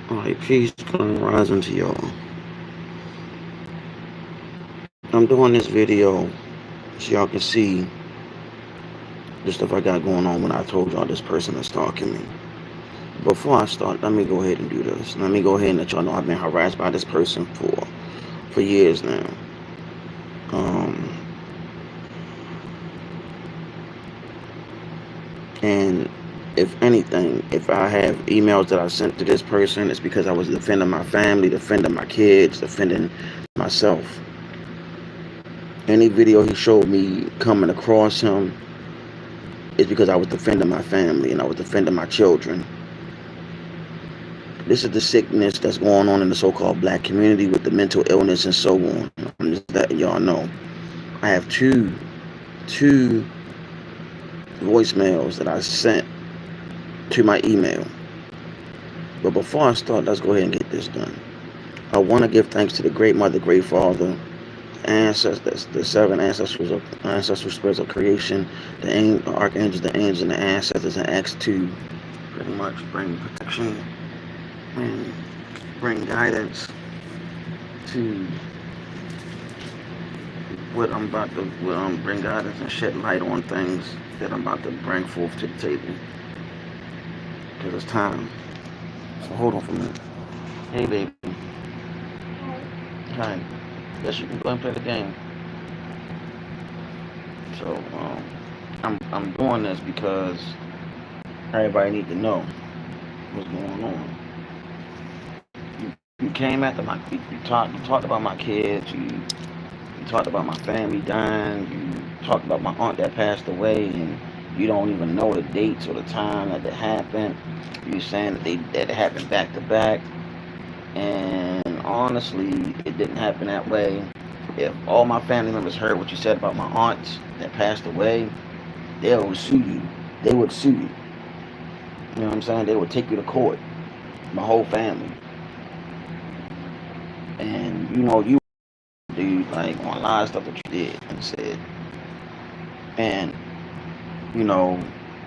Alright, peace, come rising to y'all. I'm doing this video so y'all can see the stuff I got going on when I told y'all this person is stalking me. Before I start, let me go ahead and do this. Let me go ahead and let y'all know I've been harassed by this person for years now. Um, and if anything, if I have emails that I sent to this person, it's because I was defending my family, defending my kids, defending myself. Any video he showed me coming across him is because I was defending my family and I was defending my children. This is the sickness that's going on in the so-called black community with the mental illness and so on. I'm just letting y'all know. I have two voicemails that I sent to my email. But before I start, let's go ahead and get this done. I want to give thanks to the great mother, great father, ancestors, the seven ancestral spirits of creation, the archangels, the angels, and the ancestors, and ask to pretty much bring protection and bring guidance to bring guidance and shed light on things that I'm about to bring forth to the table. Because it's time. So hold on for a minute. Hey, baby. Hi. Yes, you can go and play the game. So, I'm doing this because everybody need to know what's going on. You came after you talked about my kids. You talked about my family dying. You talked about my aunt that passed away, and you don't even know the dates or the time that it happened. You saying that it happened back to back, and honestly, it didn't happen that way. If all my family members heard what you said about my aunts that passed away, they would sue you. They would sue you. You know what I'm saying? They would take you to court. My whole family. And you do like on a lot of stuff that you did and said. And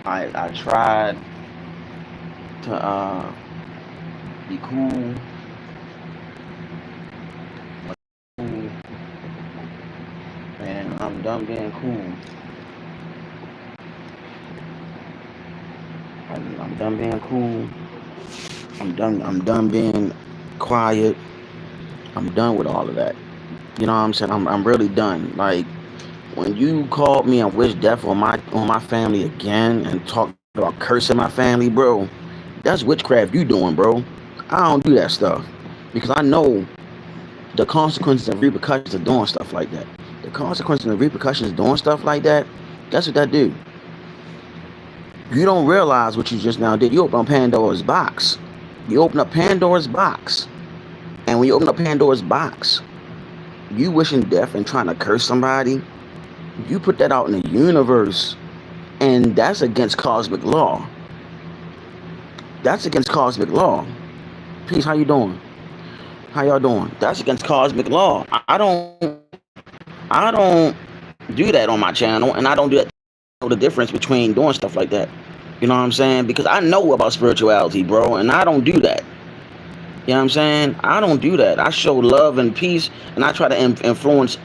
I tried to be cool, and I'm done being cool. I'm done being cool. I'm done being quiet. I'm done with all of that. You know what I'm saying? I'm really done. Like when you called me and wished death on my family again and talked about cursing my family, bro, that's witchcraft you doing, bro. I don't do that stuff because I know the consequences and repercussions of doing stuff like that. The consequences and repercussions of doing stuff like that, that's what that do. You don't realize what you just now did. You open up Pandora's box. You open up Pandora's box. And when you open up Pandora's box, you wishing death and trying to curse somebody, you put that out in the universe, and that's against cosmic law. That's against cosmic law. Peace, how you doing? How y'all doing? That's against cosmic law. I don't do that on my channel, and I don't do that. Know the difference between doing stuff like that. You know what I'm saying? Because I know about spirituality, bro, and I don't do that. You know what I'm saying? I don't do that. I show love and peace, and I try to influence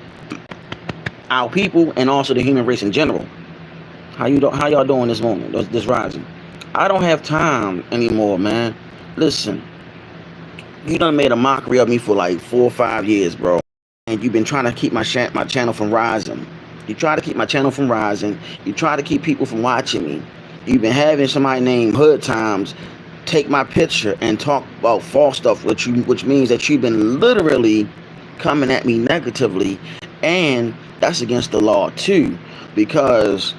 our people and also the human race in general. How y'all doing this morning? This rising? I don't have time anymore, man. Listen, you done made a mockery of me for like 4 or 5 years, bro, and you've been trying to keep my channel from rising. You try to keep my channel from rising. You try to keep people from watching me. You've been having somebody named Hood Times take my picture and talk about false stuff, which means that you've been literally coming at me negatively, and that's against the law too, because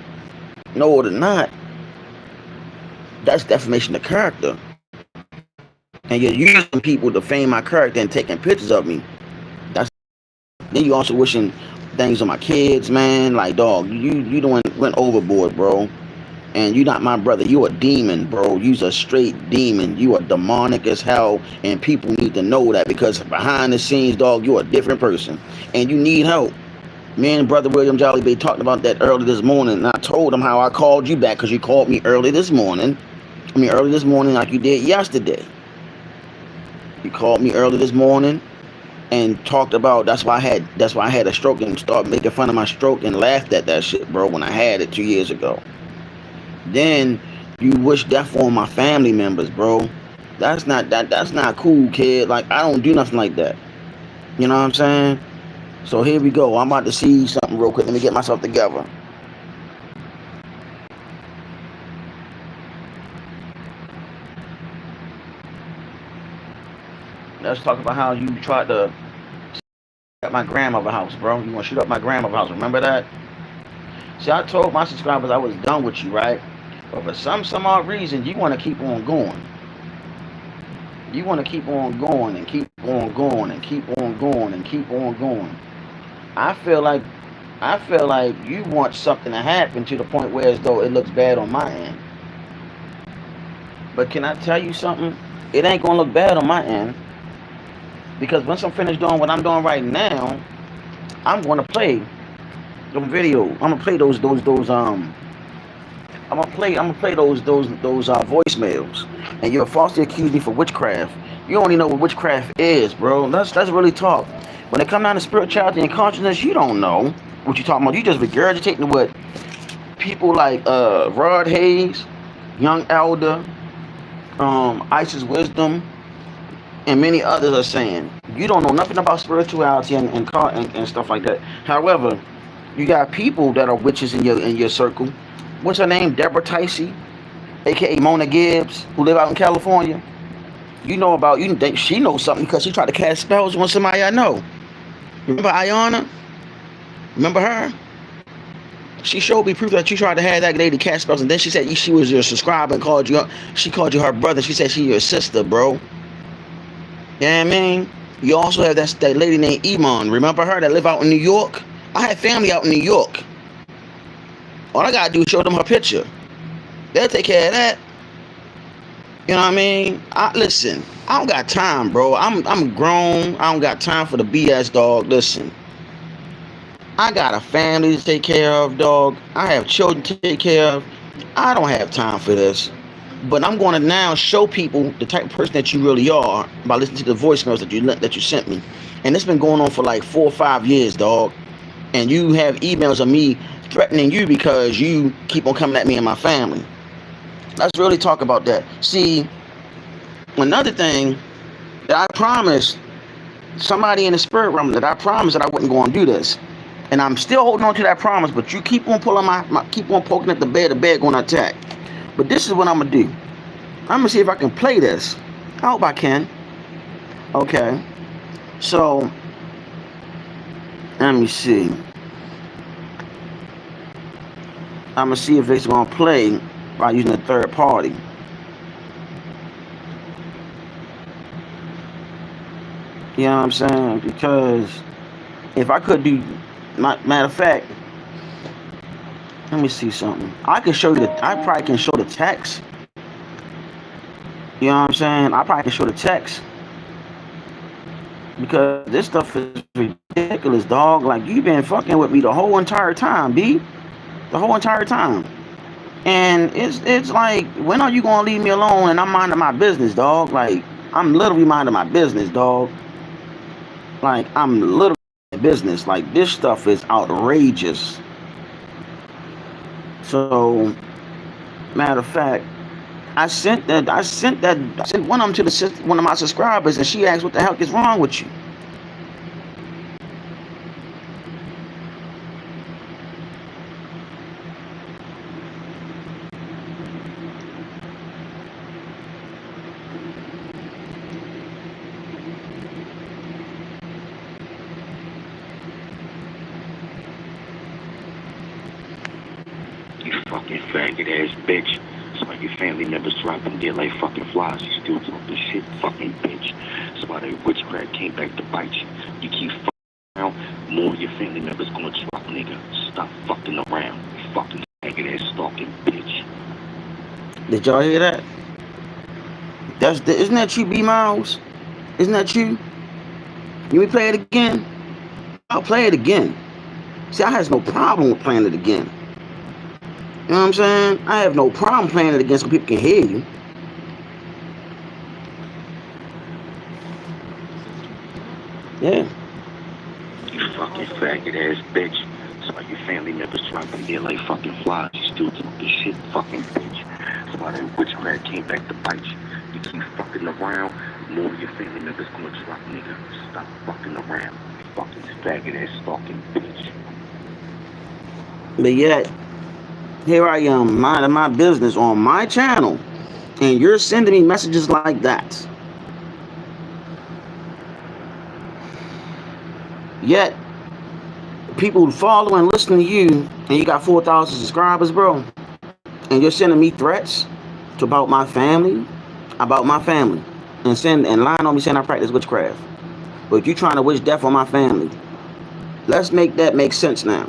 no or not, that's defamation of character, and you're using people to fame my character and taking pictures of me. That's then you also wishing things on my kids, man. Like, dog, you went overboard, bro. And you not my brother. You a demon, bro. You's a straight demon. You are demonic as hell, and people need to know that, because behind the scenes, dog, you a different person, and you need help. Me and brother William Jolly Bay talked about that early this morning, and I told him how I called you back because you called me early this morning. Early this morning like you did yesterday. He called me early this morning and talked about that's why I had a stroke and started making fun of my stroke and laughed at that shit, bro, when I had it 2 years ago. Then you wish death on my family members, bro. That's not cool, kid. Like, I don't do nothing like that. You know what I'm saying? So here we go. I'm about to see something real quick. Let me get myself together. Let's talk about how you tried to at my grandmother's house, bro. You want to shoot up my grandmother's house. Remember that? See, I told my subscribers I was done with you, right? But for some odd reason, you want to keep on going. You want to keep on going and keep on going and keep on going and keep on going. I feel like I feel like you want something to happen to the point where as though it looks bad on my end. But can I tell you something? It ain't gonna look bad on my end because once I'm finished doing what I'm doing right now, I'm gonna play the video. I'm gonna play those I'm gonna play those voicemails. And you're falsely accused me for witchcraft. You only know what witchcraft is, bro. Let's really talk. When it comes down to spirituality and consciousness, you don't know what you're talking about. You just regurgitating what people like Rod Hayes, Young Elder, Isis Wisdom, and many others are saying. You don't know nothing about spirituality and stuff like that. However, you got people that are witches in your circle. What's her name? Deborah Ticey, aka Mona Gibbs, who live out in California. You think she knows something because she tried to cast spells on somebody I know. Remember Ayana? Remember her? She showed me proof that you tried to have that lady cast spells, and then she said she was your subscriber and called you. She called you her brother. She said she's your sister, bro. You know what I mean? You also have that lady named Iman. Remember her that live out in New York? I had family out in New York. All I gotta do is show them her picture. They'll take care of that. You know what I mean? Listen, I don't got time, bro. I'm grown. I don't got time for the BS, dog. Listen, I got a family to take care of, dog. I have children to take care of. I don't have time for this. But I'm going to now show people the type of person that you really are by listening to the voicemails that you sent me. And it's been going on for like 4 or 5 years, dog. And you have emails of me threatening you because you keep on coming at me and my family. Let's really talk about that. See, another thing that I promised somebody in the spirit realm that I promised that I wasn't going to do this. And I'm still holding on to that promise, but you keep on pulling keep on poking at the bed going to attack. But this is what I'm going to do. I'm going to see if I can play this. I hope I can. Okay. So, let me see. I'm going to see if it's going to play by using a third party. You know what I'm saying? Because if I could do, matter of fact, let me see something. I probably can show the text. You know what I'm saying? I probably can show the text. Because this stuff is ridiculous, dog. Like, you been fucking with me the whole entire time, B. The whole entire time. And it's like, when are you gonna leave me alone and I'm minding my business, dog? Like, I'm literally minding my business, dog. Like, I'm literally minding my business. Like, this stuff is outrageous. So, matter of fact, I sent one of them to one of my subscribers, and she asked, "What the hell is wrong with you?" You fucking faggot ass bitch. That's why your family members dropping dead like fucking flies. You still talking shit, fucking bitch. That's why that witchcraft came back to bite you. You keep fucking around, more of your family members gonna drop, nigga. Stop fucking around. You fucking faggot ass stalking bitch. Did y'all hear that? Isn't that you, B Miles? Isn't that you? You me play it again? I'll play it again. See, I has no problem with playing it again. You know what I'm saying? I have no problem playing it again so people can hear you. Yeah. You fucking faggot ass bitch. That's why your family members dropping dead like fucking flies. You still talking shit, fucking bitch. That's why that witchcraft came back to bite you. You keep fucking around, more of your family members gonna drop, nigga. Stop fucking around. You fucking faggot ass fucking bitch. But yet, here I am minding my business on my channel, and you're sending me messages like that. Yet, people follow and listen to you, and you got 4,000 subscribers, bro, and you're sending me threats about my family, and lying on me saying I practice witchcraft. But you trying to wish death on my family. Let's make that make sense now.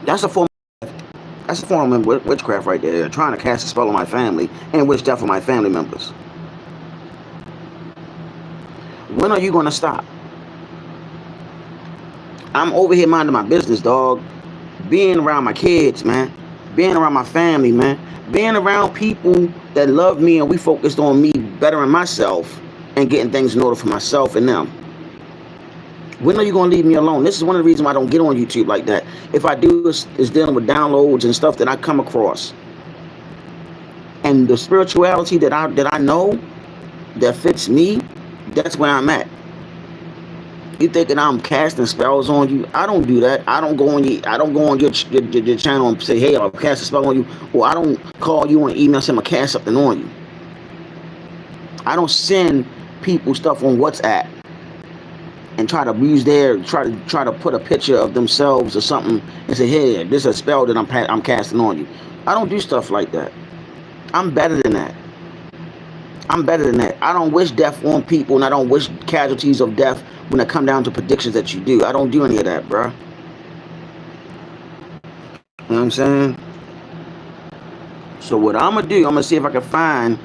That's a form. That's a form of witchcraft right there. Trying to cast a spell on my family and wish death on my family members. When are you gonna stop? I'm over here minding my business, dog. Being around my kids, man. Being around my family, man. Being around people that love me and we focused on me bettering myself and getting things in order for myself and them. When are you going to leave me alone? This is one of the reasons why I don't get on YouTube like that. If I do, is dealing with downloads and stuff that I come across. And the spirituality that I know that fits me, that's where I'm at. You thinking I'm casting spells on you? I don't do that. I don't go on your channel and say, hey, I'll cast a spell on you. Or I don't call you on email and say I'm gonna cast something on you. I don't send people stuff on WhatsApp and try to use try to put a picture of themselves or something and say, hey, this is a spell that I'm casting on you. I don't do stuff like that. I'm better than that. I don't wish death on people, and I don't wish casualties of death when it come down to predictions that you do. I don't do any of that, bro. You know what I'm saying? So what I'm gonna do, I'm gonna see if I can find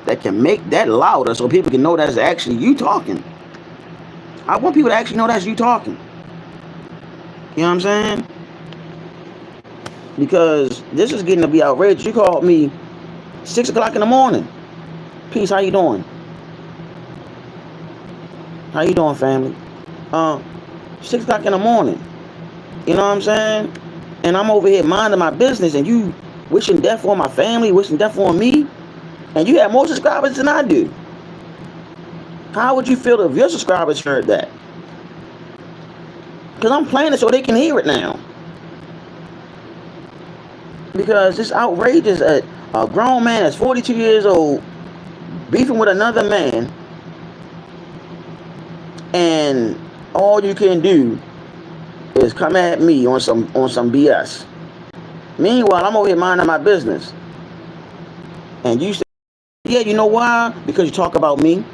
that can make that louder so people can know that's actually you talking. I want people to actually know that's you talking. You know what I'm saying? Because this is getting to be outrageous. You called me 6 o'clock in the morning. Peace, how you doing? How you doing, family? 6 o'clock in the morning. You know what I'm saying? And I'm over here minding my business, and you wishing death on my family, wishing death on me, and you have more subscribers than I do. How would you feel if your subscribers heard that? Because I'm playing it so they can hear it now. Because it's outrageous. A grown man that's 42 years old beefing with another man, and all you can do is come at me on some BS. Meanwhile, I'm over here minding my business. And you say, yeah, you know why? Because you talk about me.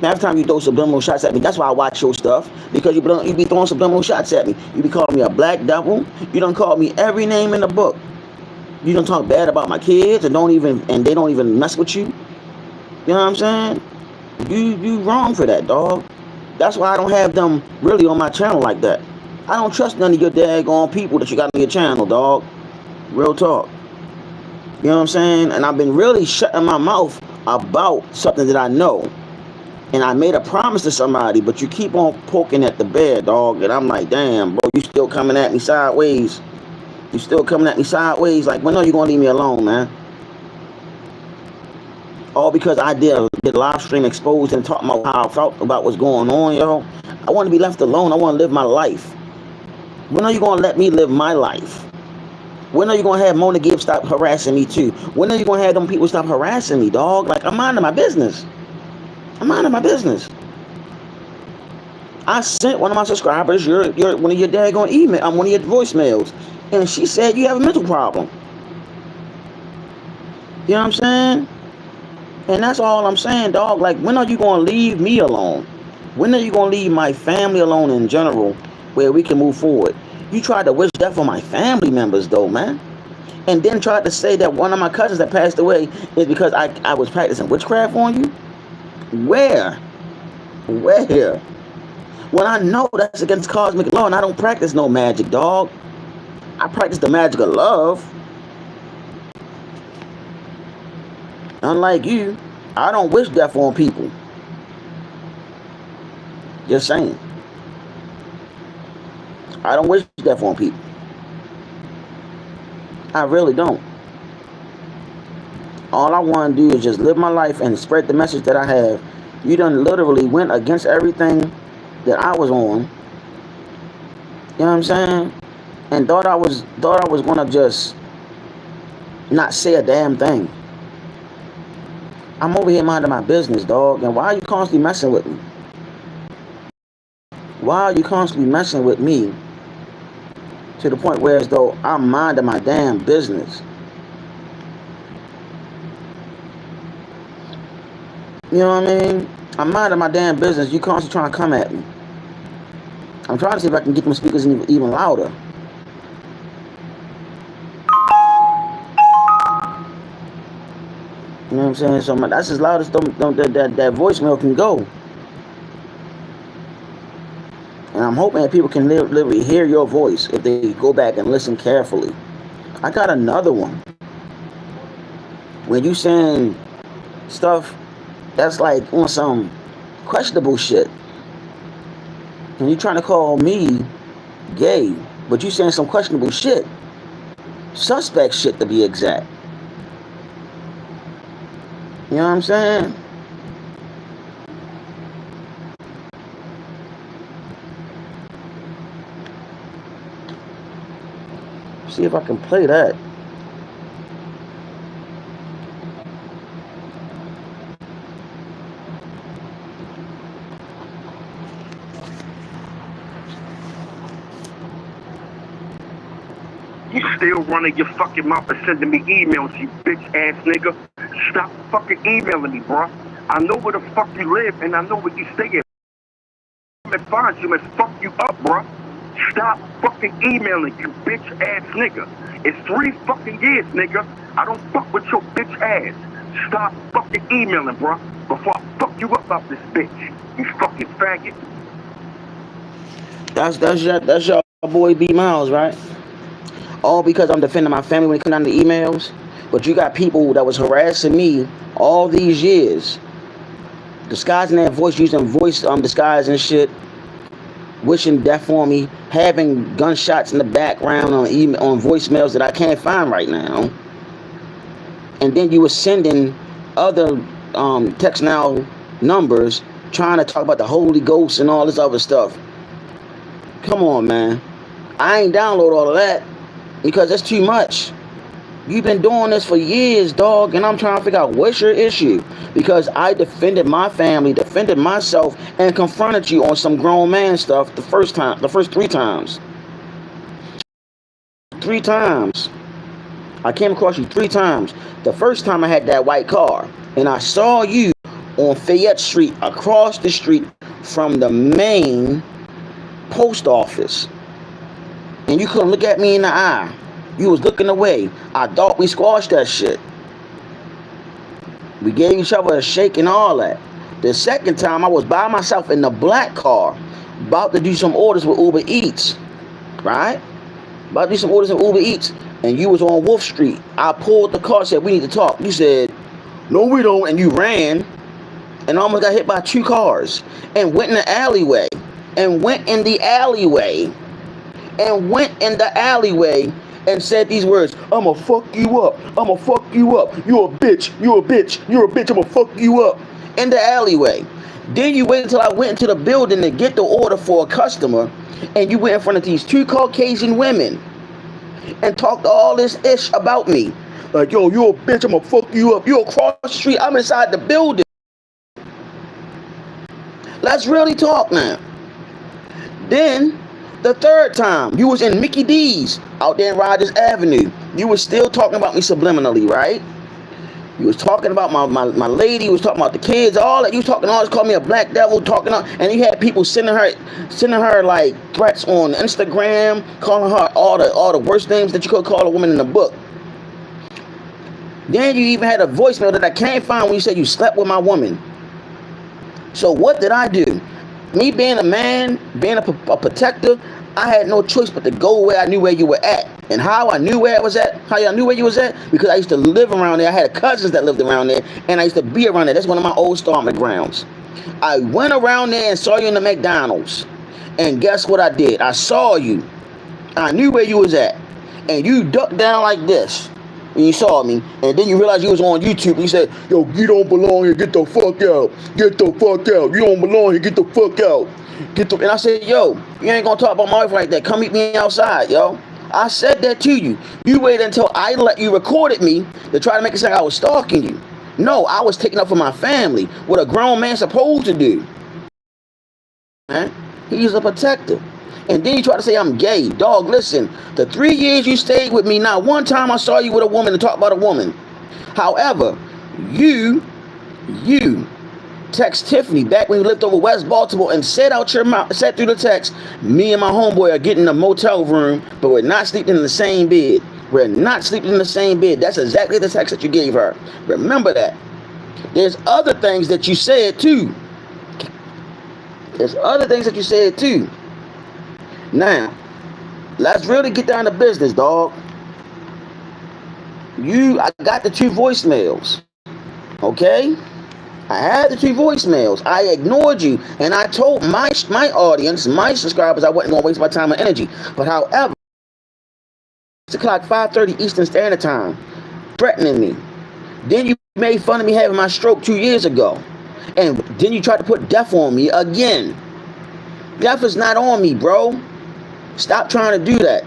Now, every time you throw subliminal shots at me, that's why I watch your stuff. Because you be throwing subliminal shots at me. You be calling me a black devil. You done called me every name in the book. You done talk bad about my kids and they don't even mess with you. You know what I'm saying? You wrong for that, dog. That's why I don't have them really on my channel like that. I don't trust none of your daggone people that you got on your channel, dog. Real talk. You know what I'm saying? And I've been really shutting my mouth about something that I know. And I made a promise to somebody, but you keep on poking at the bear, dog. And I'm like, damn, bro, you still coming at me sideways. You still coming at me sideways. Like, when are you going to leave me alone, man? All because I did a live stream exposed and talking about how I felt about what's going on, yo. I want to be left alone. I want to live my life. When are you going to let me live my life? When are you going to have Mona Gibbs stop harassing me too? When are you going to have them people stop harassing me, dog? Like, I'm minding my business. I'm minding my business. I sent one of my subscribers one of your daggone email, one of your voicemails, and she said you have a mental problem. You know what I'm saying? And that's all I'm saying, dog. Like, when are you going to leave me alone? When are you going to leave my family alone in general where we can move forward? You tried to wish death on my family members, though, man. And then tried to say that one of my cousins that passed away is because I was practicing witchcraft on you? Where? When I know that's against cosmic law and I don't practice no magic, dog. I practice the magic of love. Unlike you, I don't wish death on people. Just saying. I don't wish death on people. I really don't. All I want to do is just live my life and spread the message that I have. You done literally went against everything that I was on. You know what I'm saying? And thought I was gonna just not say a damn thing. I'm over here minding my business, dog. And why are you constantly messing with me? Why are you constantly messing with me to the point where as though I'm minding my damn business? You know what I mean? I'm minding my damn business. You constantly trying to come at me. I'm trying to see if I can get them speakers even louder. You know what I'm saying? So that's as loud as that voicemail can go. And I'm hoping that people can literally hear your voice if they go back and listen carefully. I got another one. When you saying stuff that's like on some questionable shit. And you trying to call me gay, but you saying some questionable shit. Suspect shit to be exact. You know what I'm saying? See if I can play that. You still running your fucking mouth and sending me emails, you bitch ass nigga. Stop fucking emailing me, bro. I know where the fuck you live and I know where you stay at. I'm gonna find you and fuck you up, bro. Stop fucking emailing, you bitch ass nigga. It's 3 fucking years, nigga. I don't fuck with your bitch ass. Stop fucking emailing, bro, before I fuck you up out this bitch. You fucking faggot. That's your boy B Miles, right? All because I'm defending my family when it comes down to emails. But you got people that was harassing me all these years, disguising their voice, using voice disguise and shit, wishing death on me, having gunshots in the background on voicemails that I can't find right now. And then you were sending other text now numbers trying to talk about the Holy Ghost and all this other stuff. Come on, man. I ain't download all of that because that's too much. You've been doing this for years, dog, and I'm trying to figure out what's your issue. Because I defended my family, defended myself, and confronted you on some grown man stuff the first 3 times. 3 times. I came across you 3 times. The first time I had that white car, and I saw you on Fayette Street, across the street from the main post office. And you couldn't look at me in the eye. You was looking away. I thought we squashed that shit. We gave each other a shake and all that. The second time I was by myself in the black car, about to do some orders with Uber Eats. Right? About to do some orders with Uber Eats. And you was on Wolf Street. I pulled the car, said, we need to talk. You said, no we don't, and you ran. And almost got hit by 2 cars. And went in the alleyway. And went in the alleyway. And said these words, I'ma fuck you up. I'ma fuck you up. You're a bitch. You're a bitch. You're a bitch. I'ma fuck you up. In the alleyway. Then you waited until I went into the building to get the order for a customer. And you went in front of these 2 Caucasian women. And talked all this ish about me. Like, yo, you're a bitch. I'ma fuck you up. You're across the street. I'm inside the building. Let's really talk now. Then, the third time, you was in Mickey D's out there in Rogers Avenue. You was still talking about me subliminally, right? You was talking about my lady. You was talking about the kids, all that. You was talking all this, called me a black devil, and you had people sending her like threats on Instagram, calling her all the worst names that you could call a woman in the book. Then you even had a voicemail that I can't find when you said you slept with my woman. So what did I do? Me being a man, being a protector, I had no choice but to go where I knew where you were at. And how I knew where I was at, how y'all knew where you was at? Because I used to live around there. I had cousins that lived around there, and I used to be around there. That's one of my old starting grounds. I went around there and saw you in the McDonald's. And guess what I did? I saw you. I knew where you was at. And you ducked down like this when you saw me. And then you realized you was on YouTube. And you said, yo, you don't belong here. Get the fuck out. Get the fuck out. You don't belong here. Get the fuck out. And I said, yo, you ain't gonna talk about my wife like that. Come meet me outside, yo. I said that to you. You waited until I let you recorded me to try to make it sound like I was stalking you. No, I was taking up for my family. What a grown man supposed to do. Man, he's a protector. And then you try to say I'm gay. Dog, listen. The 3 years you stayed with me, not one time I saw you with a woman and talk about a woman. However, you text Tiffany back when you lived over West Baltimore and said out your mouth, said through the text, me and my homeboy are getting a motel room, but we're not sleeping in the same bed. We're not sleeping in the same bed. That's exactly the text that you gave her. Remember that. There's other things that you said too. There's other things that you said too. Now, let's really get down to business, dog. I got the 2 voicemails. Okay? I had the 2 voicemails. I ignored you, and I told my audience, my subscribers, I wasn't going to waste my time and energy. But however, 6 o'clock, 5:30 Eastern Standard Time, threatening me. Then you made fun of me having my stroke 2 years ago. And then you tried to put death on me again. Death is not on me, bro. Stop trying to do that.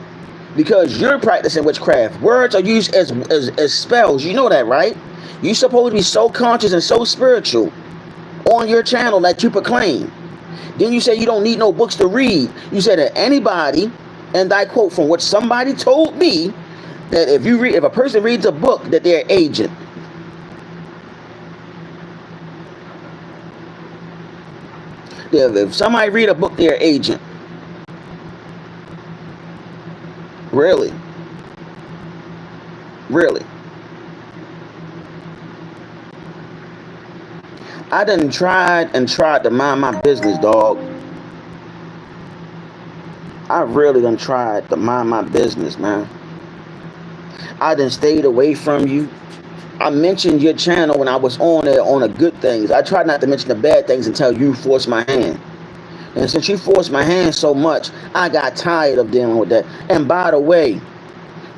Because you're practicing witchcraft. Words are used as spells. You know that, right? You're supposed to be so conscious and so spiritual on your channel that you proclaim. Then you say you don't need no books to read. You said that anybody, and I quote from what somebody told me, that if a person reads a book, that they're an agent. If somebody read a book, they're an agent. Really? Really? I done tried to mind my business, dog. I really done tried to mind my business, man. I done stayed away from you. I mentioned your channel when I was on there on the good things. I tried not to mention the bad things until you forced my hand. And since you forced my hand so much, I got tired of dealing with that. And by the way,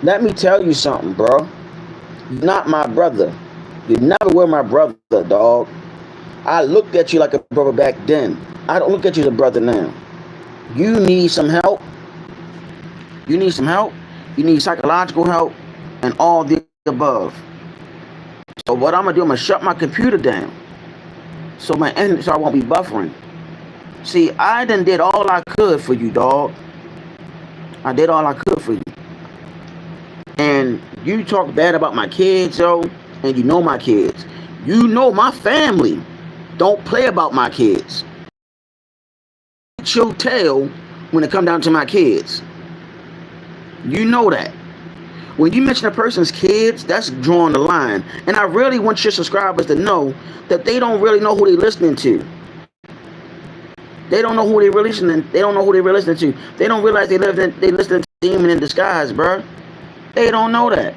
let me tell you something, bro. You're not my brother. You never were my brother, dog. I looked at you like a brother back then. I don't look at you as a brother now. You need some help. You need some help. You need psychological help and all the above. So what I'm going to do, I'm going to shut my computer down so I won't be buffering. See, I done did all I could for you, dog. I did all I could for you. And you talk bad about my kids, yo, and you know my kids. You know my family don't play about my kids. It's your tail when it come down to my kids. You know that. When you mention a person's kids, that's drawing the line. And I really want your subscribers to know that they don't really know who they're listening to. They don't know who they're listening. They don't know who they're listening to. They don't realize they listening to demon in disguise, bro. They don't know that.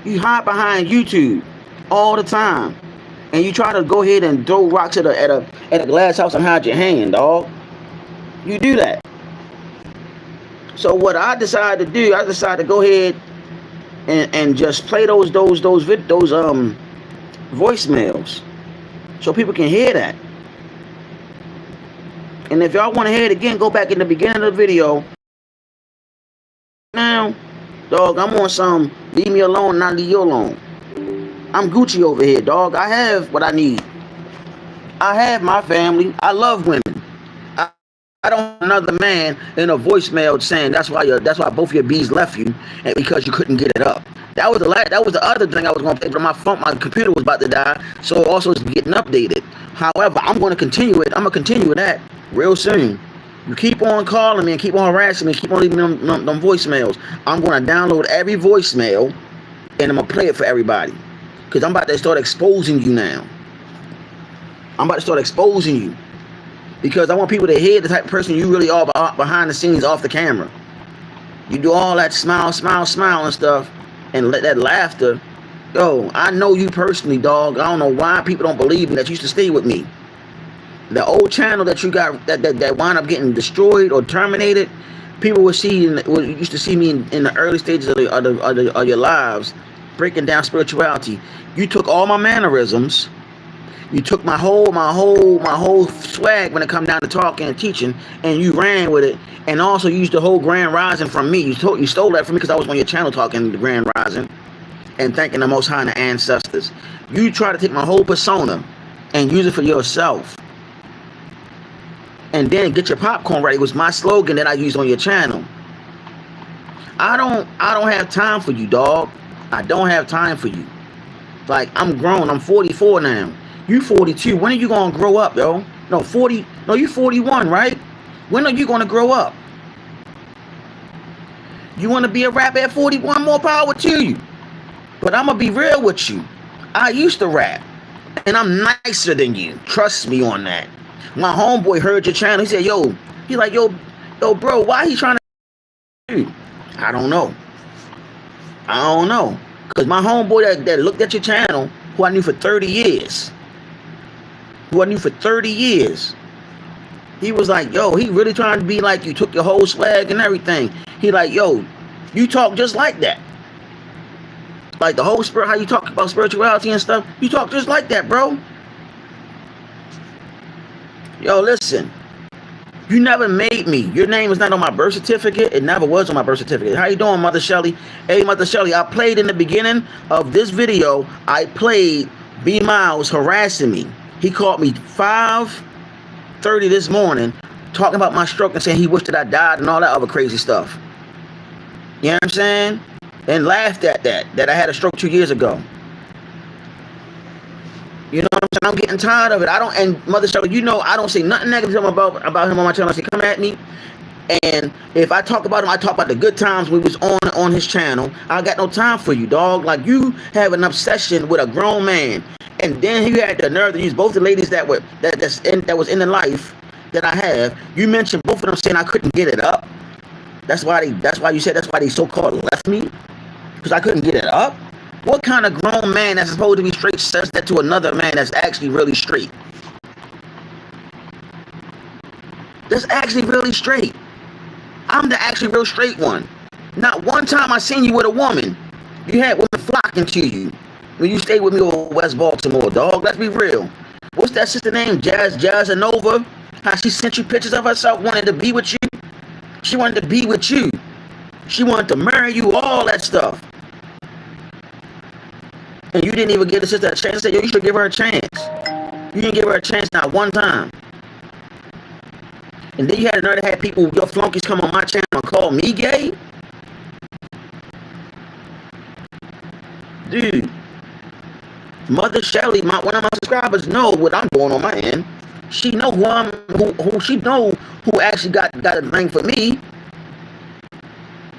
You hide behind YouTube all the time, and you try to go ahead and throw rocks at a glass house and hide your hand, dog. You do that. So what I decided to do, I decided to go ahead and just play those voicemails so people can hear that. And if y'all want to hear it again, go back in the beginning of the video. Now, dog, I'm on some leave me alone, not leave you alone. I'm Gucci over here, dog. I have what I need. I have my family. I love women. I don't want another man in a voicemail saying that's why both your bees left you, and because you couldn't get it up. That was the other thing I was going to play, but my computer was about to die, so it also is getting updated. However, I'm going to continue it. I'm going to continue with that real soon. You keep on calling me and keep on harassing me, keep on leaving them voicemails. I'm going to download every voicemail, and I'm going to play it for everybody. Because I'm about to start exposing you now. I'm about to start exposing you. Because I want people to hear the type of person you really are behind the scenes, off the camera. You do all that smile and stuff, and let that laughter Yo, I know you personally, dog. I don't know why people don't believe me that you used to stay with me. The old channel that you got that wound up getting destroyed or terminated, people used to see me in the early stages of your lives, breaking down spirituality. You took all my mannerisms. You took my whole swag when it come down to talking and teaching, and you ran with it, and also used the whole Grand Rising from me. You stole that from me because I was on your channel talking the Grand Rising and thanking the Most High and the ancestors. You try to take my whole persona and use it for yourself, and then get your popcorn ready. It was my slogan that I used on your channel. I don't have time for you, dog. I don't have time for you. Like, I'm grown. I'm 44 now. You 42. When are you gonna grow up, yo? No, 40. No, you 41, right? When are you gonna grow up? You want to be a rapper at 41? More power to you. But I'm gonna be real with you. I used to rap, and I'm nicer than you. Trust me on that. My homeboy heard your channel. He said, "Yo," he's like, "Yo, bro, why he trying to?" You? I don't know. Cause my homeboy that looked at your channel, who I knew for 30 years. He was like, yo, he really trying to be like you, took your whole swag and everything. He like, yo, you talk just like that. Like the whole spirit, how you talk about spirituality and stuff, you talk just like that, bro. Yo, listen, you never made me. Your name is not on my birth certificate. It never was on my birth certificate. How you doing, Mother Shelly? Hey, Mother Shelly, I played in the beginning of this video, I played B Miles harassing me. He called me 5:30 this morning talking about my stroke and saying he wished that I died and all that other crazy stuff. You know what I'm saying? And laughed at that I had a stroke 2 years ago. You know what I'm saying? I'm getting tired of it. And Mother Shelly, you know I don't say nothing negative about him on my channel. I say, come at me. And if I talk about him, I talk about the good times we was on his channel. I got no time for you, dog. Like, you have an obsession with a grown man. And then you had the nerve to use both the ladies that was in the life that I have. You mentioned both of them saying I couldn't get it up. That's why you said that's why they so-called left me. Because I couldn't get it up. What kind of grown man that's supposed to be straight says that to another man that's actually really straight? That's actually really straight. I'm the actually real straight one. Not one time I seen you with a woman. You had women flocking to you when you stayed with me over West Baltimore, dog. Let's be real. What's that sister name? Jazz Anova? How she sent you pictures of herself, wanted to be with you? She wanted to be with you. She wanted to marry you, all that stuff. And you didn't even give the sister a chance. Say, yo, you should give her a chance. You didn't give her a chance not one time. And then you had the nerve to have people, your flunkies, come on my channel and call me gay? Dude. Mother Shelly, one of my subscribers, know what I'm doing on my end. She know who she know who actually got a thing for me.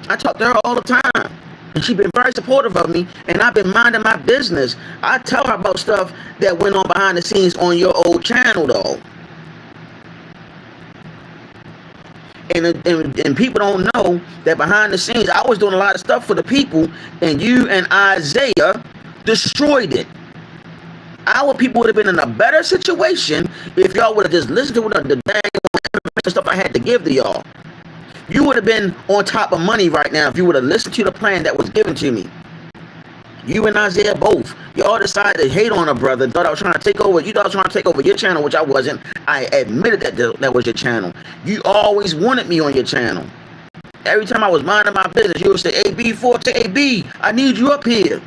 I talk to her all the time. And she's been very supportive of me, and I've been minding my business. I tell her about stuff that went on behind the scenes on your old channel, though. And people don't know that behind the scenes, I was doing a lot of stuff for the people, and you and Isaiah destroyed it. Our people would have been in a better situation if y'all would have just listened to the dang stuff I had to give to y'all. You would have been on top of money right now if you would have listened to the plan that was given to me. You and Isaiah both. Y'all decided to hate on a brother. Thought I was trying to take over. You thought I was trying to take over your channel, which I wasn't. I admitted that was your channel. You always wanted me on your channel. Every time I was minding my business, you would say, AB, Forte, AB, I need you up here.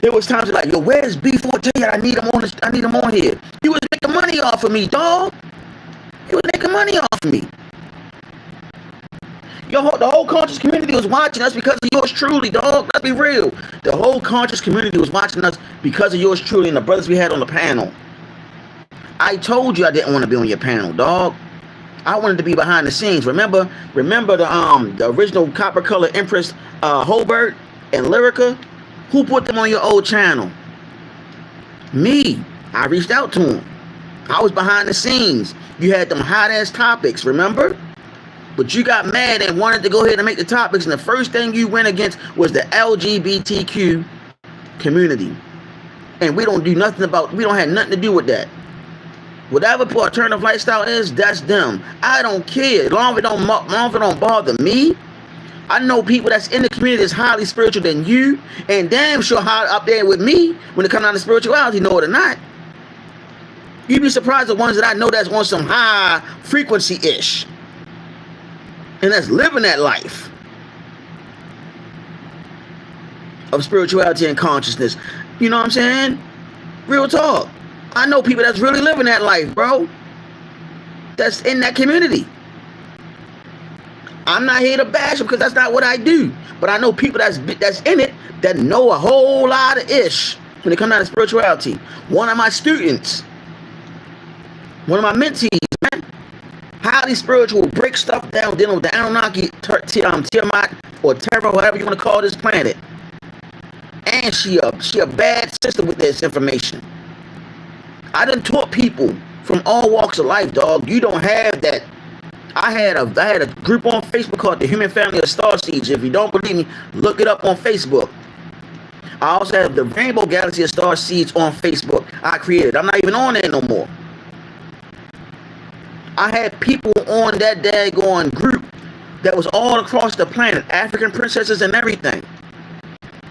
There was times like, yo, where's B4T? I need him on here. You was making money off of me, dog. You was making money off of me. The whole conscious community was watching us because of yours truly, dog. Let's be real. The whole conscious community was watching us because of yours truly and the brothers we had on the panel. I told you I didn't want to be on your panel, dog. I wanted to be behind the scenes. Remember the original copper color Empress Hobart and Lyrica? Who put them on your old channel? Me. I reached out to them. I was behind the scenes. You had them hot ass topics, remember? But you got mad and wanted to go ahead and make the topics, and the first thing you went against was the LGBTQ community. And we don't do nothing about, we don't have nothing to do with that. Whatever alternative lifestyle is, that's them. I don't care. As long as it don't bother me. I know people that's in the community that's highly spiritual than you, and damn sure high up there with me when it comes down to spirituality, know it or not. You'd be surprised the ones that I know that's on some high frequency-ish. And that's living that life of spirituality and consciousness. You know what I'm saying? Real talk. I know people that's really living that life, bro. That's in that community. I'm not here to bash them because that's not what I do. But I know people that's in it that know a whole lot of ish when it comes down to spirituality. One of my students, one of my mentees, man, highly spiritual, break stuff down, dealing with the Anunnaki, Tiamat, or Terra, whatever you want to call this planet. And she a bad sister with this information. I done taught people from all walks of life, dog. You don't have that. I had a group on Facebook called the Human Family of Starseeds. If you don't believe me, look it up on Facebook. I also have the Rainbow Galaxy of Starseeds on Facebook. I created. I'm not even on there no more. I had people on that daggone group that was all across the planet, African princesses and everything.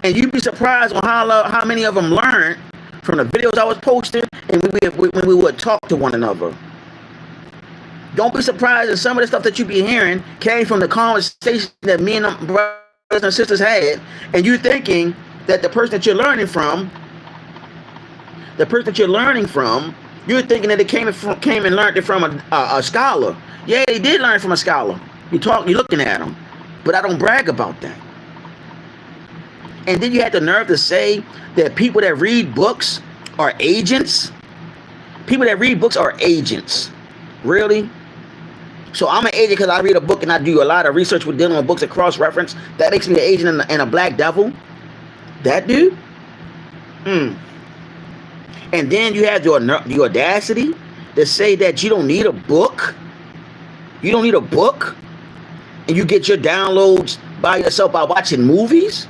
And you'd be surprised on how many of them learned from the videos I was posting and when we would talk to one another. Don't be surprised that some of the stuff that you be hearing came from the conversation that me and my brothers and sisters had, and you thinking that the person that you're learning from, you're thinking that it came and learned it from a scholar. Yeah, they did learn from a scholar. You're looking at them, but I don't brag about that. And then you had the nerve to say that people that read books are agents. People that read books are agents. Really? So I'm an agent because I read a book and I do a lot of research with dealing with books and cross-reference. That makes me an agent and a black devil. That dude? And then you have the audacity to say that you don't need a book. You don't need a book. And you get your downloads by yourself by watching movies.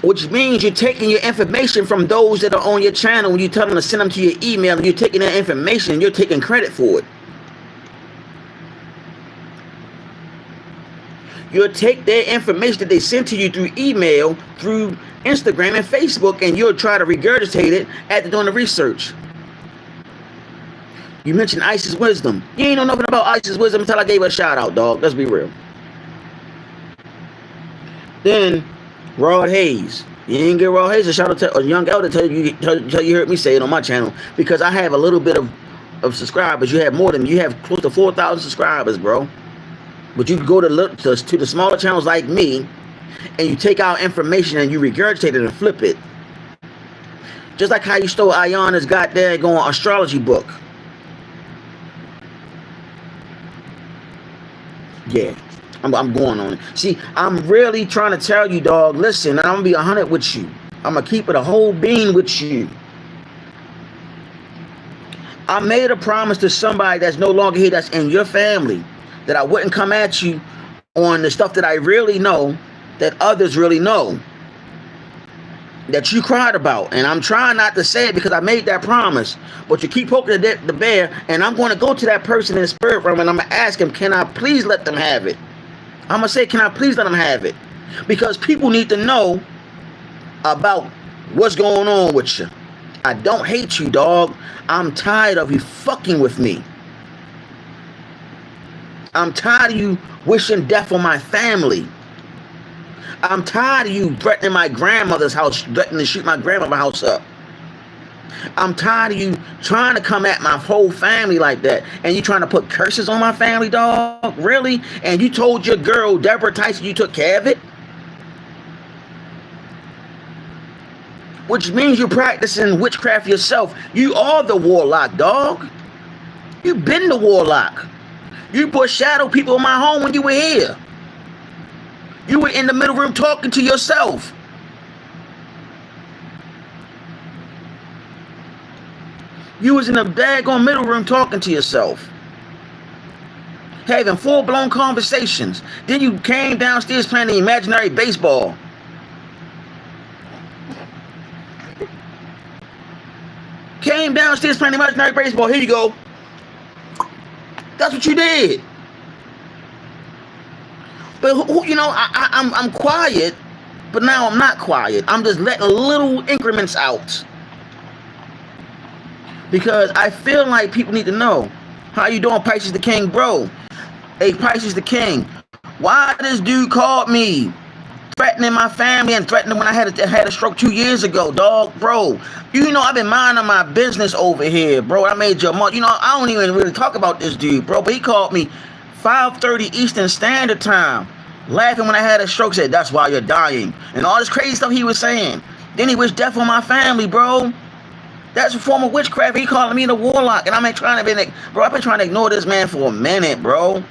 Which means you're taking your information from those that are on your channel when you tell them to send them to your email, and you're taking that information and you're taking credit for it. You'll take their information that they send to you through email, through Instagram and Facebook, and you'll try to regurgitate it after doing the research. You mentioned Isis Wisdom. You ain't know nothing about Isis Wisdom until I gave her a shout out, dog. Let's be real. Then Rod Hayes. You didn't get Rod Hayes a shout out to a young elder tell you heard me say it on my channel, because I have a little bit of subscribers. You have more than you have close to 4,000 subscribers, bro. But you can go to the smaller channels like me, and you take our information and you regurgitate it and flip it. Just like how you stole Ayana's goddamn astrology book. Yeah. I'm going on it. See, I'm really trying to tell you, dog, listen, I'm going to be 100 with you. I'm going to keep it a whole bean with you. I made a promise to somebody that's no longer here, that's in your family, that I wouldn't come at you on the stuff that I really know, that others really know, that you cried about. And I'm trying not to say it because I made that promise. But you keep poking the bear, and I'm going to go to that person in the spirit realm, and I'm going to ask him, can I please let them have it? I'm going to say, can I please let them have it? Because people need to know about what's going on with you. I don't hate you, dog. I'm tired of you fucking with me. I'm tired of you wishing death on my family. I'm tired of you threatening my grandmother's house, threatening to shoot my grandmother's house up. I'm tired of you trying to come at my whole family like that. And you trying to put curses on my family, dog? Really? And you told your girl, Deborah Tyson, you took care of it? Which means you're practicing witchcraft yourself. You are the warlock, dog. You've been the warlock. You put shadow people in my home when you were here. You were in the middle room talking to yourself. You was in the daggone middle room talking to yourself. having full-blown conversations. Then you came downstairs playing the imaginary baseball. Came downstairs playing the imaginary baseball. Here you go. That's what you did. But I'm quiet, but now I'm not quiet. I'm just letting little increments out. Because I feel like people need to know. How you doing, Pisces the King, bro? Hey, Pisces the King. Why this dude called me? Threatening my family and threatening when I had a stroke 2 years ago, dog, bro. I've been minding my business over here, bro. I made your money. I don't even really talk about this dude, bro. But he called me 5:30 Eastern Standard Time, laughing when I had a stroke. Said, that's why you're dying. And all this crazy stuff he was saying. Then he wished death on my family, bro. That's a form of witchcraft. He calling me the warlock. And I've been trying to ignore this man for a minute, bro.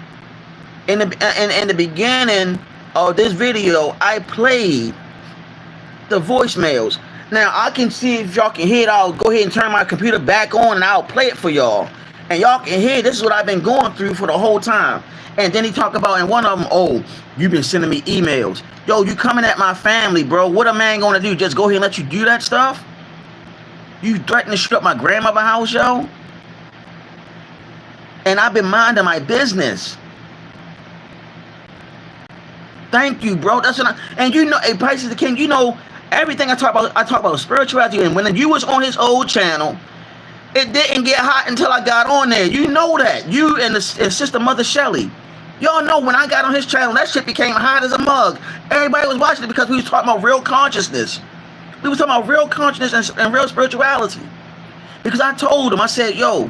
In the beginning of this video, I played the voicemails. Now, I can see if y'all can hear it. I'll go ahead and turn my computer back on and I'll play it for y'all. And y'all can hear this is what I've been going through for the whole time. And then he talked about, in one of them, oh, you've been sending me emails. Yo, you coming at my family, bro. What a man gonna do? Just go ahead and let you do that stuff? You threatened to shoot up my grandmother's house, yo? And I've been minding my business. Thank you, bro. That's what hey, Pisces the King, everything I talk about spirituality. And when you was on his old channel, it didn't get hot until I got on there. You know that. You and Sister Mother Shelley. Y'all know when I got on his channel, that shit became hot as a mug. Everybody was watching it because we was talking about real consciousness. We was talking about real consciousness and real spirituality. Because I told him, I said, yo,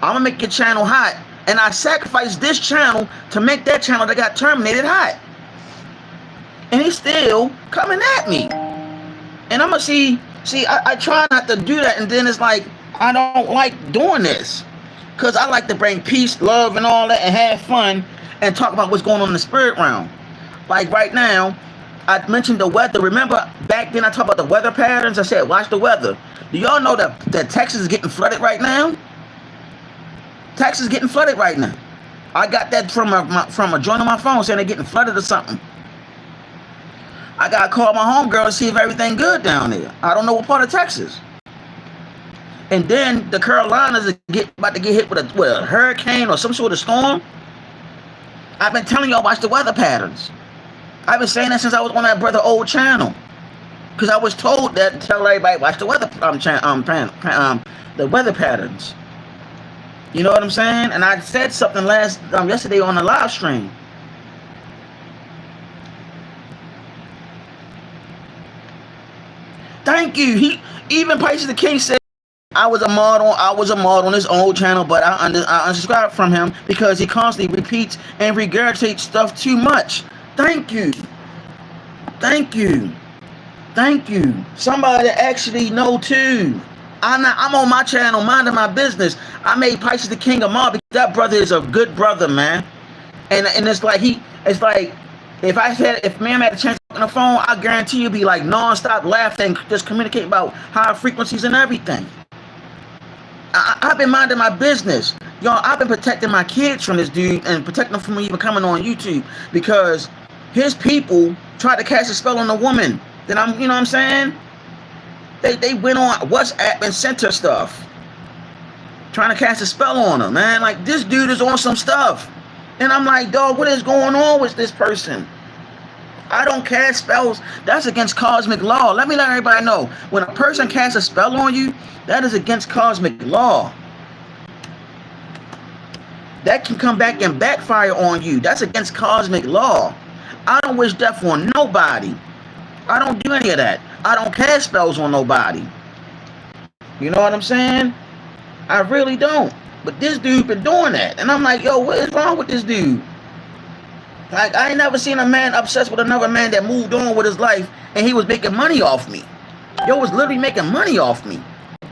I'm going to make your channel hot. And I sacrificed this channel to make that channel that got terminated hot. And he's still coming at me. And I'm going to see, I try not to do that. And then it's like, I don't like doing this. Because I like to bring peace, love, and all that, and have fun, and talk about what's going on in the spirit realm. Like right now, I mentioned the weather. Remember back then I talked about the weather patterns? I said, watch the weather. Do y'all know that Texas is getting flooded right now? Texas is getting flooded right now. I got that from a joint on my phone saying they're getting flooded or something. I got to call my homegirl to see if everything good down there. I don't know what part of Texas. And then the Carolinas are about to get hit with a hurricane or some sort of storm. I've been telling y'all, watch the weather patterns. I've been saying that since I was on that brother old channel. Because I was told that, tell everybody, watch the weather the weather patterns. You know what I'm saying? And I said something yesterday on the live stream. Thank you. Even Pisces the King said I was a model on his old channel, but I unsubscribed from him because he constantly repeats and regurgitates stuff too much. Thank you. Thank you. Thank you. Somebody actually know too. I'm on my channel, minding my business. I made Pisces the King of Mob because that brother is a good brother, man. And it's like if man had a chance on the phone, I guarantee you'd be like non-stop laughing, just communicating about high frequencies and everything. I've been minding my business. Y'all, I've been protecting my kids from this dude and protecting them from even coming on YouTube because his people tried to cast a spell on the woman. Then you know what I'm saying? They went on WhatsApp and sent her stuff. Trying to cast a spell on her, man. Like, this dude is on some stuff. And I'm like, dog, what is going on with this person? I don't cast spells. That's against cosmic law. Let everybody know. When a person casts a spell on you, that is against cosmic law. That can come back and backfire on you. That's against cosmic law. I don't wish death on nobody. I don't do any of that. I don't cast spells on nobody. You know what I'm saying? I really don't. But this dude been doing that. And I'm like, yo, what is wrong with this dude? Like, I ain't never seen a man obsessed with another man that moved on with his life and he was making money off me. Yo was literally making money off me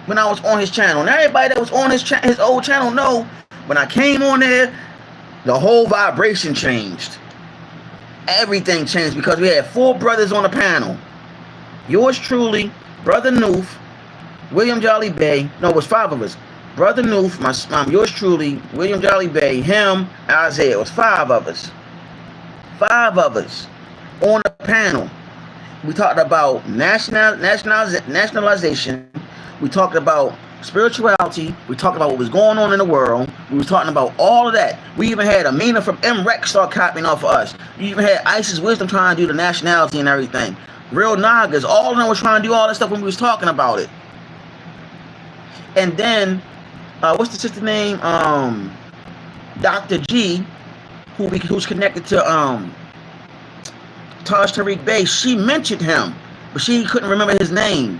when I was on his channel. And everybody that was on his old channel know when I came on there, the whole vibration changed. Everything changed because we had 4 brothers on the panel. Yours truly, Brother Noof, William Jolly Bay. No, it was 5 of us. Brother Noof, yours truly, William Jolly Bay, him, Isaiah. It was 5 of us. 5 of us on the panel. We talked about nationalization. We talked about spirituality. We talked about what was going on in the world. We were talking about all of that. We even had Amina from MREC start copying off of us. You even had Isis Wisdom trying to do the nationality and everything. Real Nagas, all of them were trying to do all that stuff when we was talking about it. And then, what's the sister name? Dr. G, who's connected to Taj Tariq Bey. She mentioned him, but she couldn't remember his name.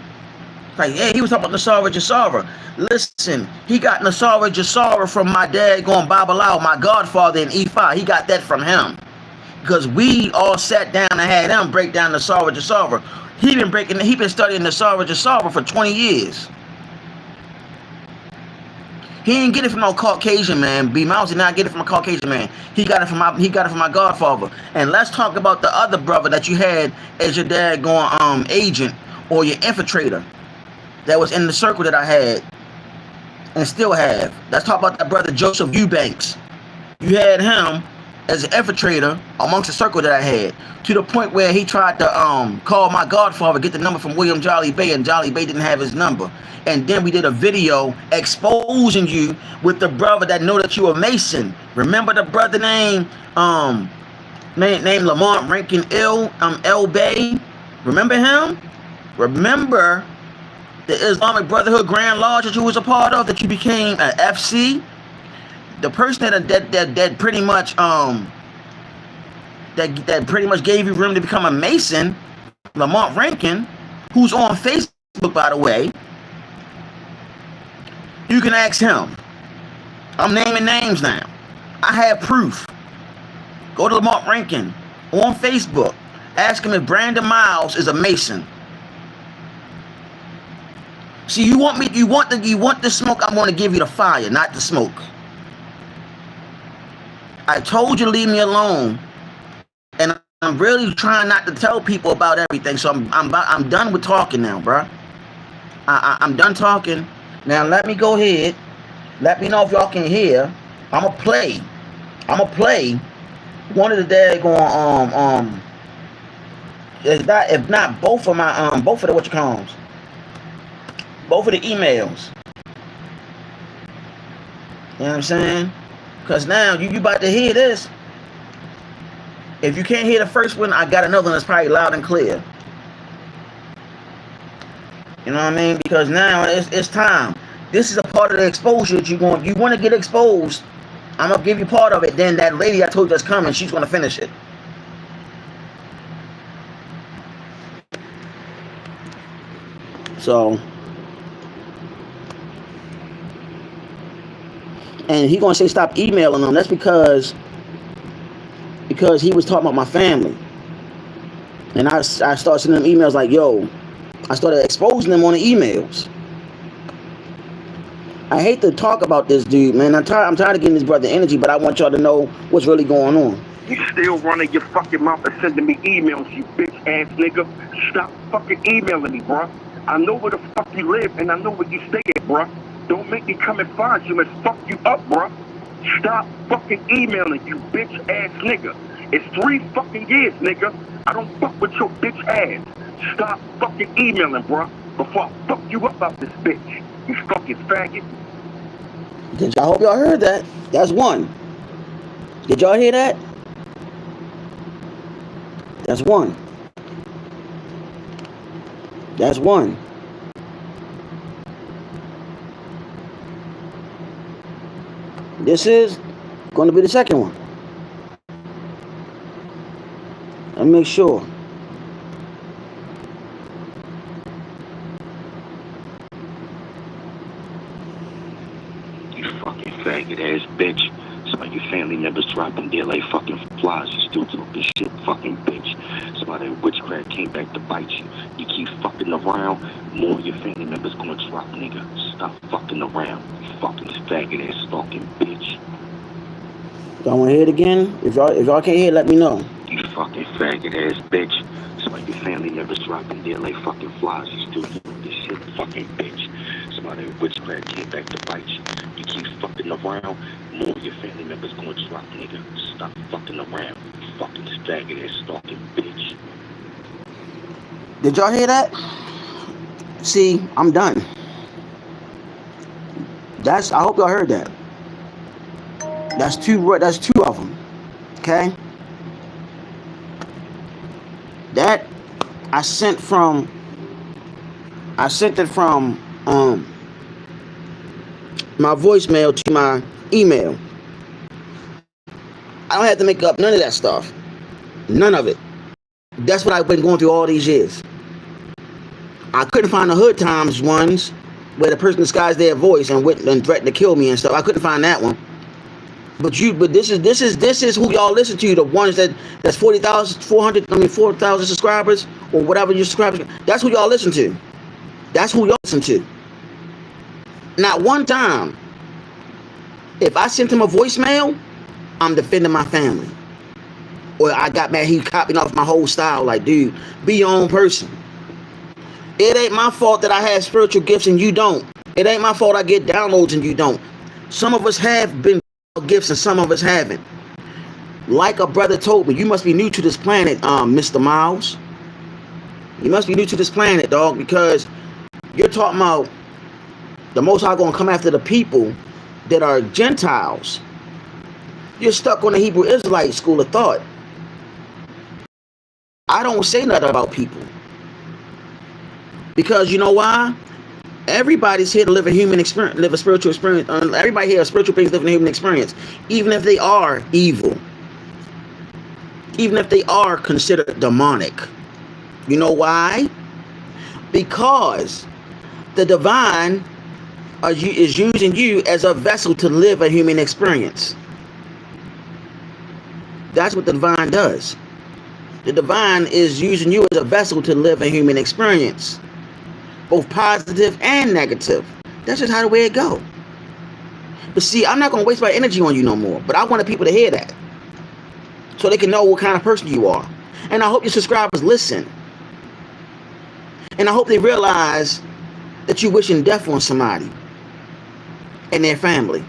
Like, yeah, he was talking about Nasara Jassara. Listen, he got Nasara Jassara from my dad going Babalao, my godfather in E5. He got that from him. Because we all sat down and had him break down Nasara Jassara. He been studying Nasara Jassara for 20 years. He didn't get it from no Caucasian man. B Mouse did not get it from a Caucasian man. He got it from my godfather. And let's talk about the other brother that you had as your dad going agent or your infiltrator that was in the circle that I had and still have. Let's talk about that brother Joseph Eubanks. You had him as an infiltrator amongst the circle that I had, to the point where he tried to call my godfather, get the number from William Jolly Bay, and Jolly Bay didn't have his number. And then we did a video exposing you with the brother that know that you a Mason. Remember the brother named Lamont Rankin El Bay? Remember him? Remember the Islamic Brotherhood Grand Lodge that you was a part of, that you became an FC? The person that pretty much that pretty much gave you room to become a Mason, Lamont Rankin, who's on Facebook, by the way. You can ask him. I'm naming names now. I have proof. Go to Lamont Rankin on Facebook. Ask him if Brandon Miles is a Mason. See, you want the smoke, I'm going to give you the fire, not the smoke. I told you to leave me alone, and I'm really trying not to tell people about everything. So I'm done with talking now, bro. I'm done talking. Now let me go ahead. Let me know if y'all can hear. I'ma play one of the daggone if not both of my both of the both of the emails. You know what I'm saying? Because now you about to hear this. If you can't hear the first one, I got another one that's probably loud and clear. You know what I mean? Because now it's time. This is a part of the exposure that you want to get exposed. I'm going to give you part of it. Then that lady I told you that's coming, she's going to finish it. So, and he gonna say stop emailing them. That's because he was talking about my family, and I started sending them emails like, yo, I started exposing them on the emails. I hate to talk about this dude, man. I'm tired of getting this brother energy, but I want y'all to know what's really going on. You still running your fucking mouth and sending me emails, you bitch ass nigga. Stop fucking emailing me, bruh. I know where the fuck you live and I know where you stay at, bruh. Don't make me come and find you and fuck you up, bruh. Stop fucking emailing, you bitch ass nigga. It's 3 fucking years, nigga. I don't fuck with your bitch ass. Stop fucking emailing, bruh, before I fuck you up out this bitch. You fucking faggot. I hope y'all heard that. That's one. Did y'all hear that? That's one. That's one. This is going to be the second one. Let me make sure. You fucking faggot ass bitch. Some of your family members dropping dead like fucking flies. You still talking shit, fucking bitch. Some of that witchcraft came back to bite you. You keep fucking around, more of your family members gonna drop, nigga. Stop fucking around, you fucking faggot ass fucking bitch. Y'all want to hear it again? If y'all can't hear it, let me know. You fucking faggot ass bitch. Some of your family members dropping dead like fucking flies. You still talking shit, fucking bitch. why that witchcraft came back to bite you. You keep fucking around, more of your family members gonna drop, nigga. Stop fucking around, you fucking faggot ass stalking bitch. Did y'all hear that? See, I'm done. I hope y'all heard that. That's two of them. Okay? That I sent it from my voicemail to my email. I don't have to make up none of that stuff. None of it. That's what I've been going through all these years. I couldn't find the Hood Times ones where the person disguised their voice and threatened to kill me and stuff. I couldn't find that one. But this is who y'all listen to. The ones that's 4,000 subscribers or whatever you subscribe. That's who y'all listen to. That's who y'all listen to. Not one time, if I sent him a voicemail, I'm defending my family. Or I got mad, he copied off my whole style. Like, dude, be your own person. It ain't my fault that I have spiritual gifts and you don't. It ain't my fault I get downloads and you don't. Some of us have been gifts and some of us haven't. Like a brother told me, you must be new to this planet, Mr. Miles. You must be new to this planet, dog, because you're talking about the Most High gonna come after the people that are Gentiles. You're stuck on the Hebrew Israelite school of thought. I don't say nothing about people. Because you know why? Everybody's here to live a human experience, live a spiritual experience. Everybody here, spiritual beings living a human experience, even if they are evil, even if they are considered demonic. You know why? Because the divine is using you as a vessel to live a human experience. That's what the divine does. The divine is using you as a vessel to live a human experience. Both positive and negative. That's just how the way it go. But see, I'm not going to waste my energy on you no more. But I wanted people to hear that. So they can know what kind of person you are. And I hope your subscribers listen. And I hope they realize that you're wishing death on somebody and their family.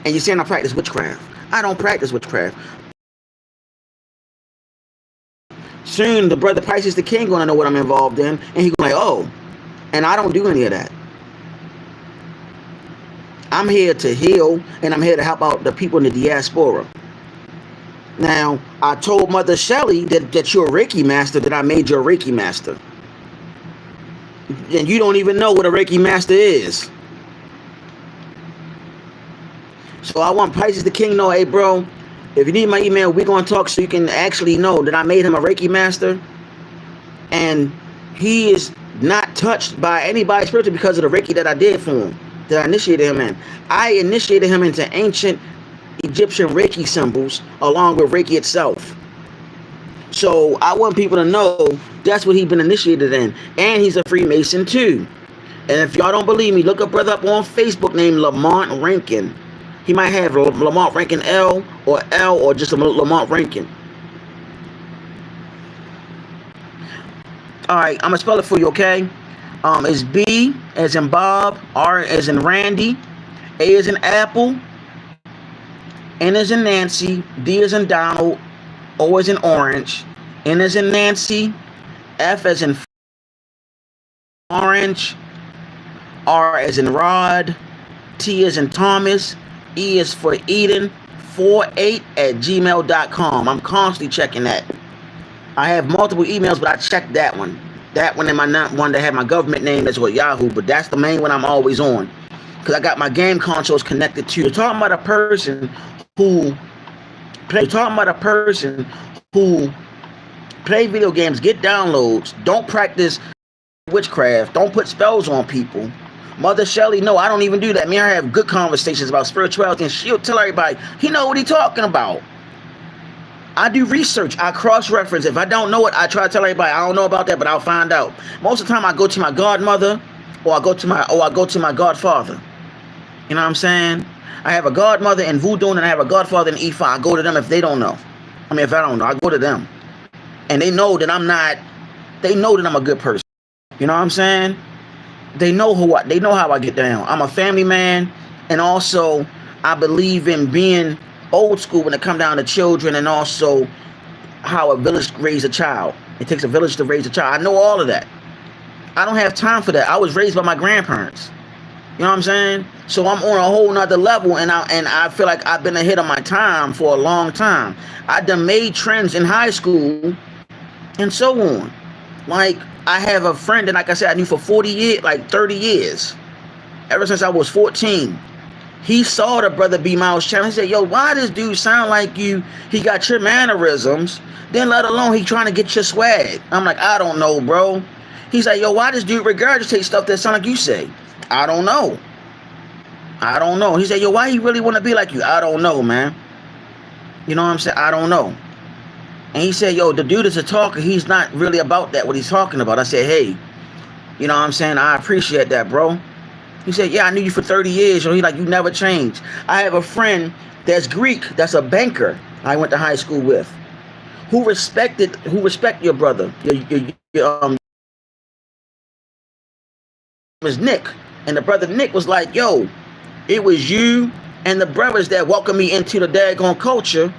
And you're saying I practice witchcraft. I don't practice witchcraft. Soon the brother Pisces the King gonna know what I'm involved in, and he gonna like, oh, and I don't do any of that. I'm here to heal, and I'm here to help out the people in the diaspora. Now, I told Mother Shelley that you're a Reiki master, that I made you a Reiki master. And you don't even know what a Reiki master is. So I want Pisces the King to know, hey bro, if you need my email, we're going to talk so you can actually know that I made him a Reiki master. And he is not touched by anybody spiritual because of the Reiki that I did for him, that I initiated him in. I initiated him into ancient Egyptian Reiki symbols along with Reiki itself. So I want people to know that's what he's been initiated in. And he's a Freemason too. And if y'all don't believe me, look a brother up on Facebook named Lamont Rankin. He might have Lamont Rankin L or just Lamont Rankin. Alright, I'm going to spell it for you, okay? It's B as in Bob, R as in Randy, A as in Apple, N as in Nancy, D as in Donald, O as in Orange, N as in Nancy, F as in Orange, R as in Rod, T as in Thomas, E is for Eden, 48@gmail.com. I'm constantly checking that. I have multiple emails, but I checked that one. That one and my one that had my government name is with Yahoo, but that's the main one I'm always on. Because I got my game consoles connected to. You're talking about a person who play video games, get downloads, don't practice witchcraft, don't put spells on people. Mother Shelley, no, I don't even do that. Me and her have good conversations about spirituality, and she'll tell everybody, he know what he talking about. I do research. I cross-reference. If I don't know it, I try to tell everybody, I don't know about that, but I'll find out. Most of the time, I go to my godmother, or I go to my godfather. You know what I'm saying? I have a godmother in Voodoo, and I have a godfather in Ifa. I go to them if they don't know. I mean, if I don't know, I go to them. And they know that I'm not, they know that I'm a good person. You know what I'm saying? They know they know how I get down. I'm a family man, and also I believe in being old school when it comes down to children, and also how a village raise a child. It takes a village to raise a child. I know all of that. I don't have time for that. I was raised by my grandparents. You know what I'm saying? So I'm on a whole nother level, and I feel like I've been ahead of my time for a long time. I done made trends in high school and so on. Like, I have a friend that, like I said, I knew for 40 years, like 30 years, ever since I was 14. He saw the Brother B Miles channel. He said, yo, why this dude sound like you? He got your mannerisms, then let alone he trying to get your swag. I'm like, I don't know, bro. He's like, yo, why this dude regurgitate stuff that sound like you say? I don't know. I don't know. He said, yo, why he really want to be like you? I don't know, man. You know what I'm saying? I don't know. And he said, yo, the dude is a talker. He's not really about that, what he's talking about. I said, hey, you know what I'm saying? I appreciate that, bro. He said, yeah, I knew you for 30 years. He like, you never changed. I have a friend that's Greek, that's a banker I went to high school with, who respect your brother. Your is Nick. And the brother Nick was like, yo, it was you and the brothers that welcomed me into the daggone culture.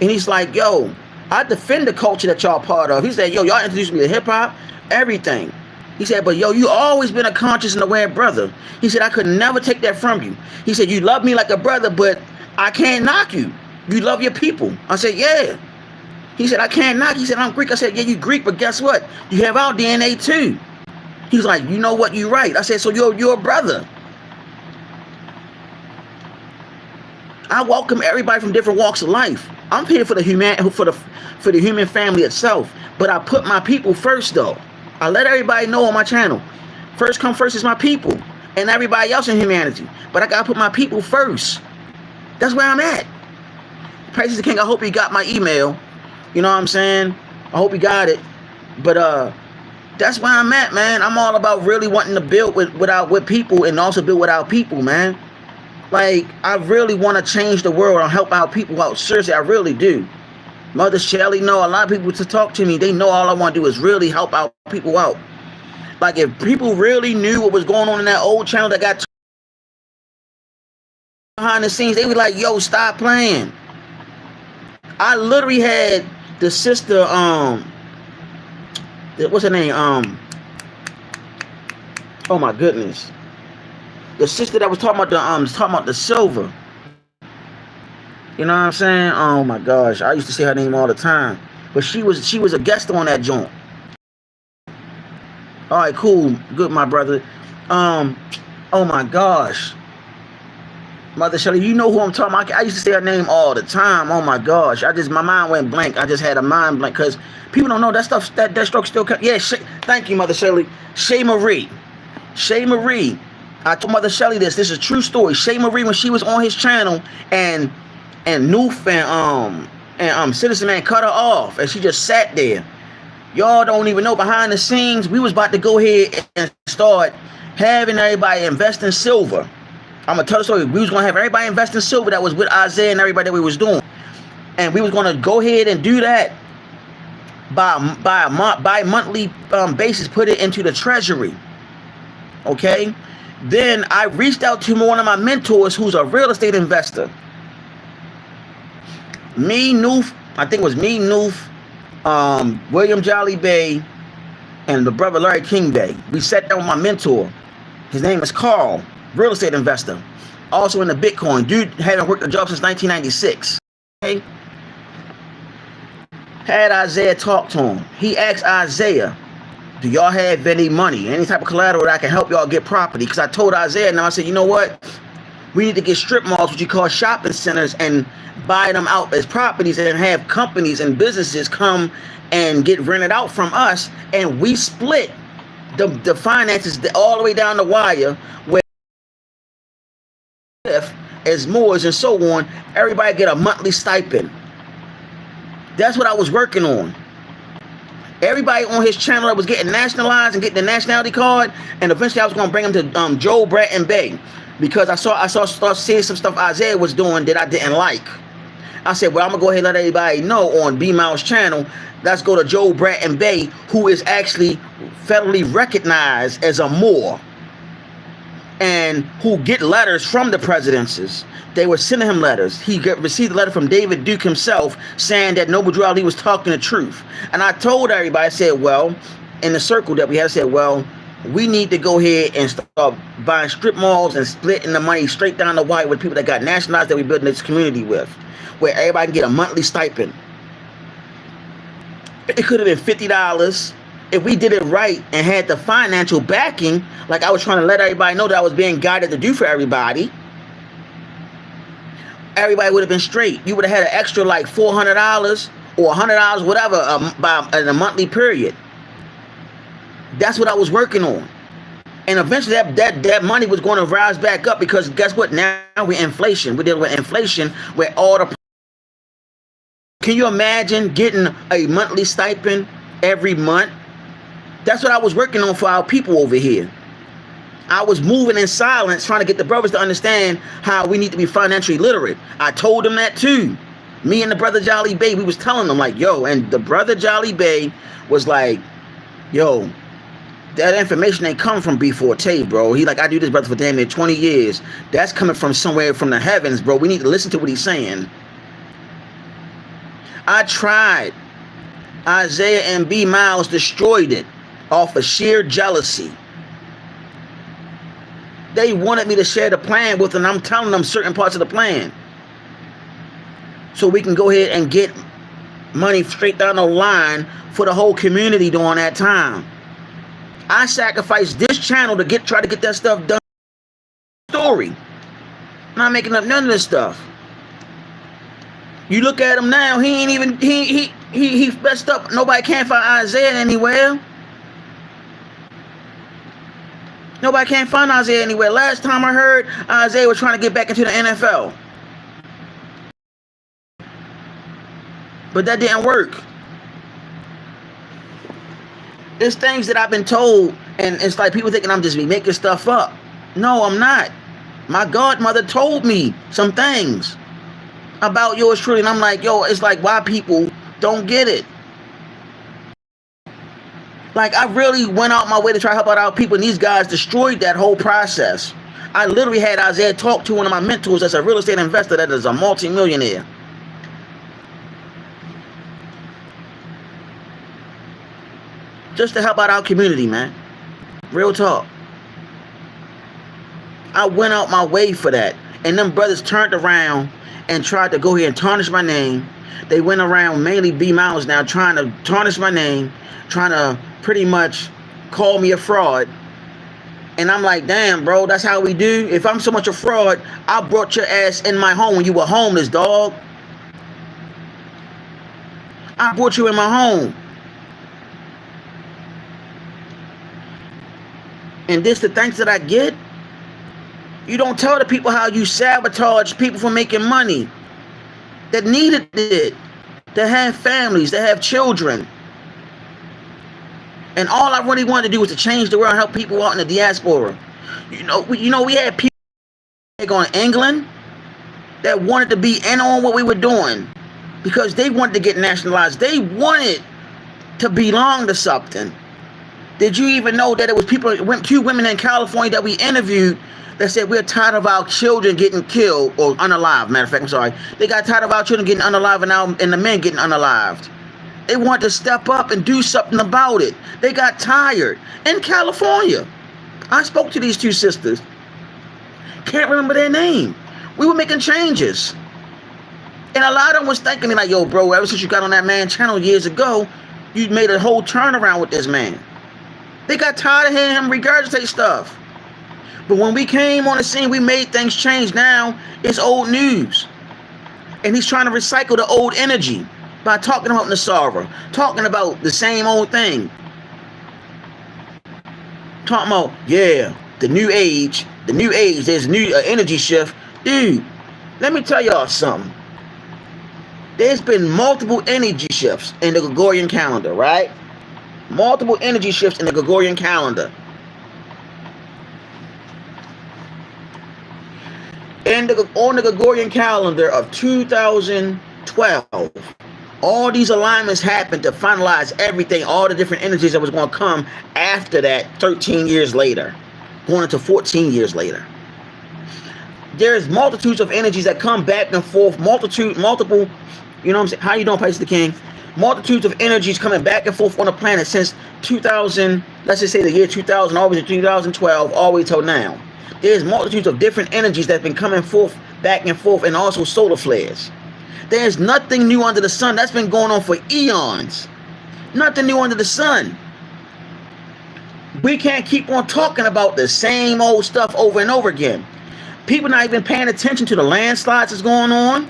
And he's like, yo, I defend the culture that y'all part of. He said, yo, y'all introduced me to hip-hop, everything. He said, but yo, you always been a conscious and aware brother. He said, I could never take that from you. He said, you love me like a brother, but I can't knock you. You love your people. I said, yeah. He said, I can't knock you. He said, I'm Greek. I said, yeah, you Greek, but guess what? You have our DNA too. He was like, you know what? You're right. I said, so you're a brother. I welcome everybody from different walks of life. I'm here for the human family itself, but I put my people first, though. I let everybody know on my channel, first come first is my people and everybody else in humanity. But I gotta put my people first. That's where I'm at. Praise the King. I hope you got my email. You know what I'm saying? I hope you got it. But that's where I'm at, man. I'm all about really wanting to build with people and also build with our people, man. Like, I really want to change the world and help our people out. Seriously, I really do. Mother Shelly, know a lot of people to talk to me. They know all I want to do is really help our people out. Like, if people really knew what was going on in that old channel that got behind the scenes, they would be like, yo, stop playing. I literally had the sister, what's her name? Oh my goodness. The sister that was talking about the silver. You know what I'm saying? Oh my gosh. I used to say her name all the time. But she was a guest on that joint. Alright, cool. Good, my brother. Oh my gosh. Mother Shelly, you know who I'm talking about. I used to say her name all the time. Oh my gosh. My mind went blank. I just had a mind blank because people don't know that stuff, that stroke still comes. Yeah, thank you, Mother Shelly. Shay Marie. I told Mother Shelly this. This is a true story. Shay Marie, when she was on his channel, and Noof and Citizen Man cut her off, and she just sat there. Y'all don't even know, behind the scenes, we was about to go ahead and start having everybody invest in silver. I'm gonna tell the story. We was gonna have everybody invest in silver that was with Isaiah and everybody that we was doing, and we was gonna go ahead and do that by monthly basis. Put it into the treasury. Okay. Then I reached out to one of my mentors who's a real estate investor. Noof, William Jolly Bay, and the brother Larry King Bay. We sat down with my mentor. His name is Carl, real estate investor. Also in the Bitcoin. Dude hadn't worked a job since 1996. Okay? Had Isaiah talk to him. He asked Isaiah, do y'all have any money, any type of collateral that I can help y'all get property? Because I told Isaiah, now I said, you know what? We need to get strip malls, what you call shopping centers, and buy them out as properties and have companies and businesses come and get rented out from us. And we split the finances all the way down the wire, where as Moors and so on, everybody get a monthly stipend. That's what I was working on. Everybody on his channel that was getting nationalized and getting the nationality card, and eventually I was going to bring them to Joe, Brett, and Bay, because I started seeing some stuff Isaiah was doing that I didn't like. I said, well, I'm going to go ahead and let everybody know on B Miles channel let's go to Joe Bratton Bay, who is actually federally recognized as a Moor, and who get letters from the presidencies. They were sending him letters. He received a letter from David Duke himself saying that Noble Drew Ali was talking the truth. And I told everybody, I said, well, in the circle that we had, I said, well, we need to go ahead and start buying strip malls and splitting the money straight down the wire with people that got nationalized that we built in this community with, where everybody can get a monthly stipend. It could have been $50 if we did it right and had the financial backing, like I was trying to let everybody know that I was being guided to do for everybody. Everybody would have been straight. You would have had an extra like $400 or $100, whatever, in a monthly period. That's what I was working on. And eventually that money was going to rise back up, because guess what? Now we're inflation. We're dealing with inflation where all the... Can you imagine getting a monthly stipend every month? That's what I was working on for our people over here. I was moving in silence, trying to get the brothers to understand how we need to be financially literate. I told them that too. Me and the brother Jolly Bay, we was telling them like, yo, and the brother Jolly Bay was like, yo, that information ain't coming from B4T, bro. He like, I do this, brother, for damn near 20 years. That's coming from somewhere from the heavens, bro. We need to listen to what he's saying. I tried. Isaiah and B. Miles destroyed it off of sheer jealousy. They wanted me to share the plan with them. I'm telling them certain parts of the plan, so we can go ahead and get money straight down the line for the whole community during that time. I sacrificed this channel to try to get that stuff done. Story. Not making up none of this stuff. You look at him now, he ain't even, he messed up. Nobody can't find Isaiah anywhere. Nobody can't find Isaiah anywhere. Last time I heard, Isaiah was trying to get back into the NFL. But that didn't work. There's things that I've been told, and it's like people thinking I'm just making stuff up. No, I'm not. My godmother told me some things about yours truly, and I'm like, yo, it's like why people don't get it. Like, I really went out my way to try to help out our people, and these guys destroyed that whole process. I literally had Isaiah talk to one of my mentors that's a real estate investor that is a multi-millionaire. Just to help out our community, man. Real talk. I went out my way for that. And them brothers turned around and tried to go here and tarnish my name. They went around, mainly B Miles now, trying to tarnish my name, trying to pretty much call me a fraud. And I'm like, damn, bro, that's how we do. If I'm so much a fraud, I brought your ass in my home when you were homeless, dog. I brought you in my home. And this the thanks that I get? You don't tell the people how you sabotage people from making money that needed it, that have families, that have children. And all I really wanted to do was to change the world and help people out in the diaspora. You know, we had people going to England that wanted to be in on what we were doing because they wanted to get nationalized. They wanted to belong to something. Did you even know that it was two women in California that we interviewed that said we're tired of our children getting killed or unalived? Matter of fact, I'm sorry. They got tired of our children getting unalived and the men getting unalived. They wanted to step up and do something about it. They got tired. In California, I spoke to these two sisters. Can't remember their name. We were making changes. And a lot of them was thinking me like, yo, bro, ever since you got on that man channel years ago, you made a whole turnaround with this man. They got tired of hearing him regurgitate stuff. But when we came on the scene, we made things change. Now it's old news. And he's trying to recycle the old energy by talking about Nasara, talking about the same old thing. Talking about, yeah, the new age, there's a new energy shift. Dude, let me tell y'all something. There's been multiple energy shifts in the Gregorian calendar, right? Multiple energy shifts in the Gregorian calendar. On the Gregorian calendar of 2012, All these alignments happened to finalize everything, all the different energies that was going to come after that 13 years later, going into 14 years later. There's multitudes of energies that come back and forth, multiple, you know what I'm saying? How you doing, Pisces the King? Multitudes of energies coming back and forth on the planet since 2000, let's just say the year 2000, always to 2012, all the way till now. There's multitudes of different energies that's been coming forth, back and forth, and also solar flares. There's nothing new under the sun. That's been going on for eons. Nothing new under the sun. We can't keep on talking about the same old stuff over and over again. People not even paying attention to the landslides that's going on,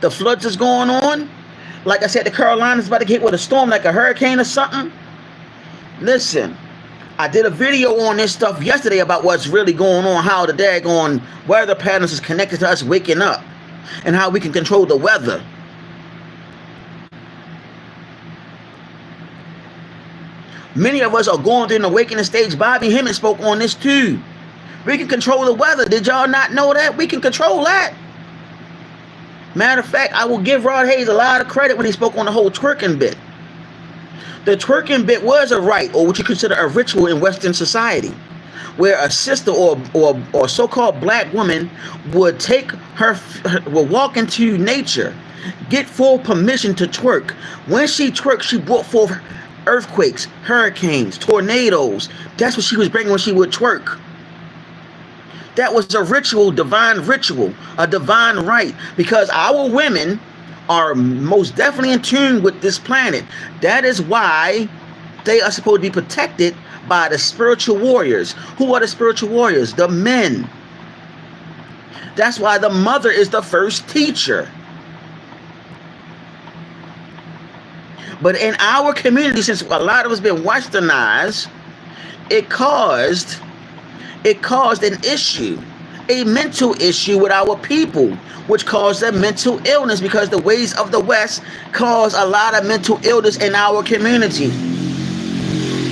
the floods that's going on. Like I said, the Carolinas about to get hit with a storm like a hurricane or something. Listen, I did a video on this stuff yesterday about what's really going on, how the daggone weather patterns is connected to us waking up, and how we can control the weather. Many of us are going through an awakening stage. Bobby Hemmett spoke on this too. We can control the weather. Did y'all not know that? We can control that. Matter of fact, I will give Rod Hayes a lot of credit when he spoke on the whole twerking bit. The twerking bit was a rite, or what you consider a ritual in Western society, where a sister or so-called black woman would would walk into nature, get full permission to twerk. When she twerked, she brought forth earthquakes, hurricanes, tornadoes. That's what she was bringing when she would twerk. That was a ritual, a divine right, because our women are most definitely in tune with this planet. That is why they are supposed to be protected by the spiritual warriors. Who are the spiritual warriors? The men. That's why the mother is the first teacher. But in our community, since a lot of us been westernized, it caused an issue, a mental issue with our people, which caused a mental illness, because the ways of the West cause a lot of mental illness in our community.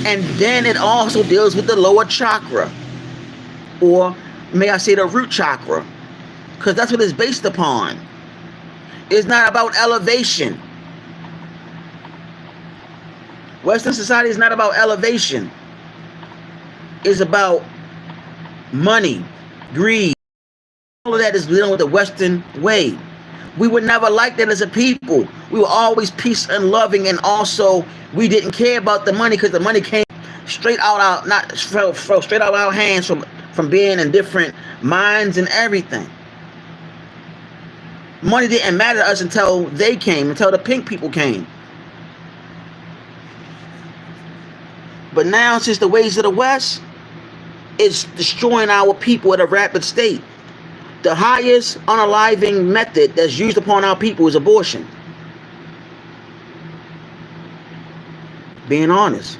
And then it also deals with the lower chakra, or may I say the root chakra, because that's what it's based upon. It's not about elevation. Western society is not about elevation. It's about money, greed. All of that is dealing with the Western way. We were never like that as a people. We were always peace and loving, and also we didn't care about the money, because the money came straight out fell straight out of our hands from being in different minds and everything. Money didn't matter to us until the pink people came. But now, since the ways of the West is destroying our people at a rapid state, the highest unaliving method that's used upon our people is abortion. Being honest.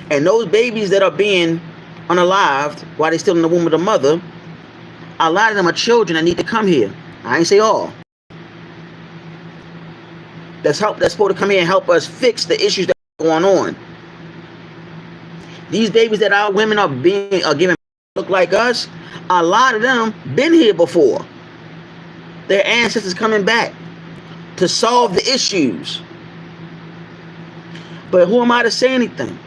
And those babies that are being unalived while they're still in the womb of the mother, a lot of them are children that need to come here. I ain't say all. That's supposed to come here and help us fix the issues that are going on. These babies that our women are giving look like us, a lot of them been here before. Their ancestors coming back to solve the issues. But who am I to say anything?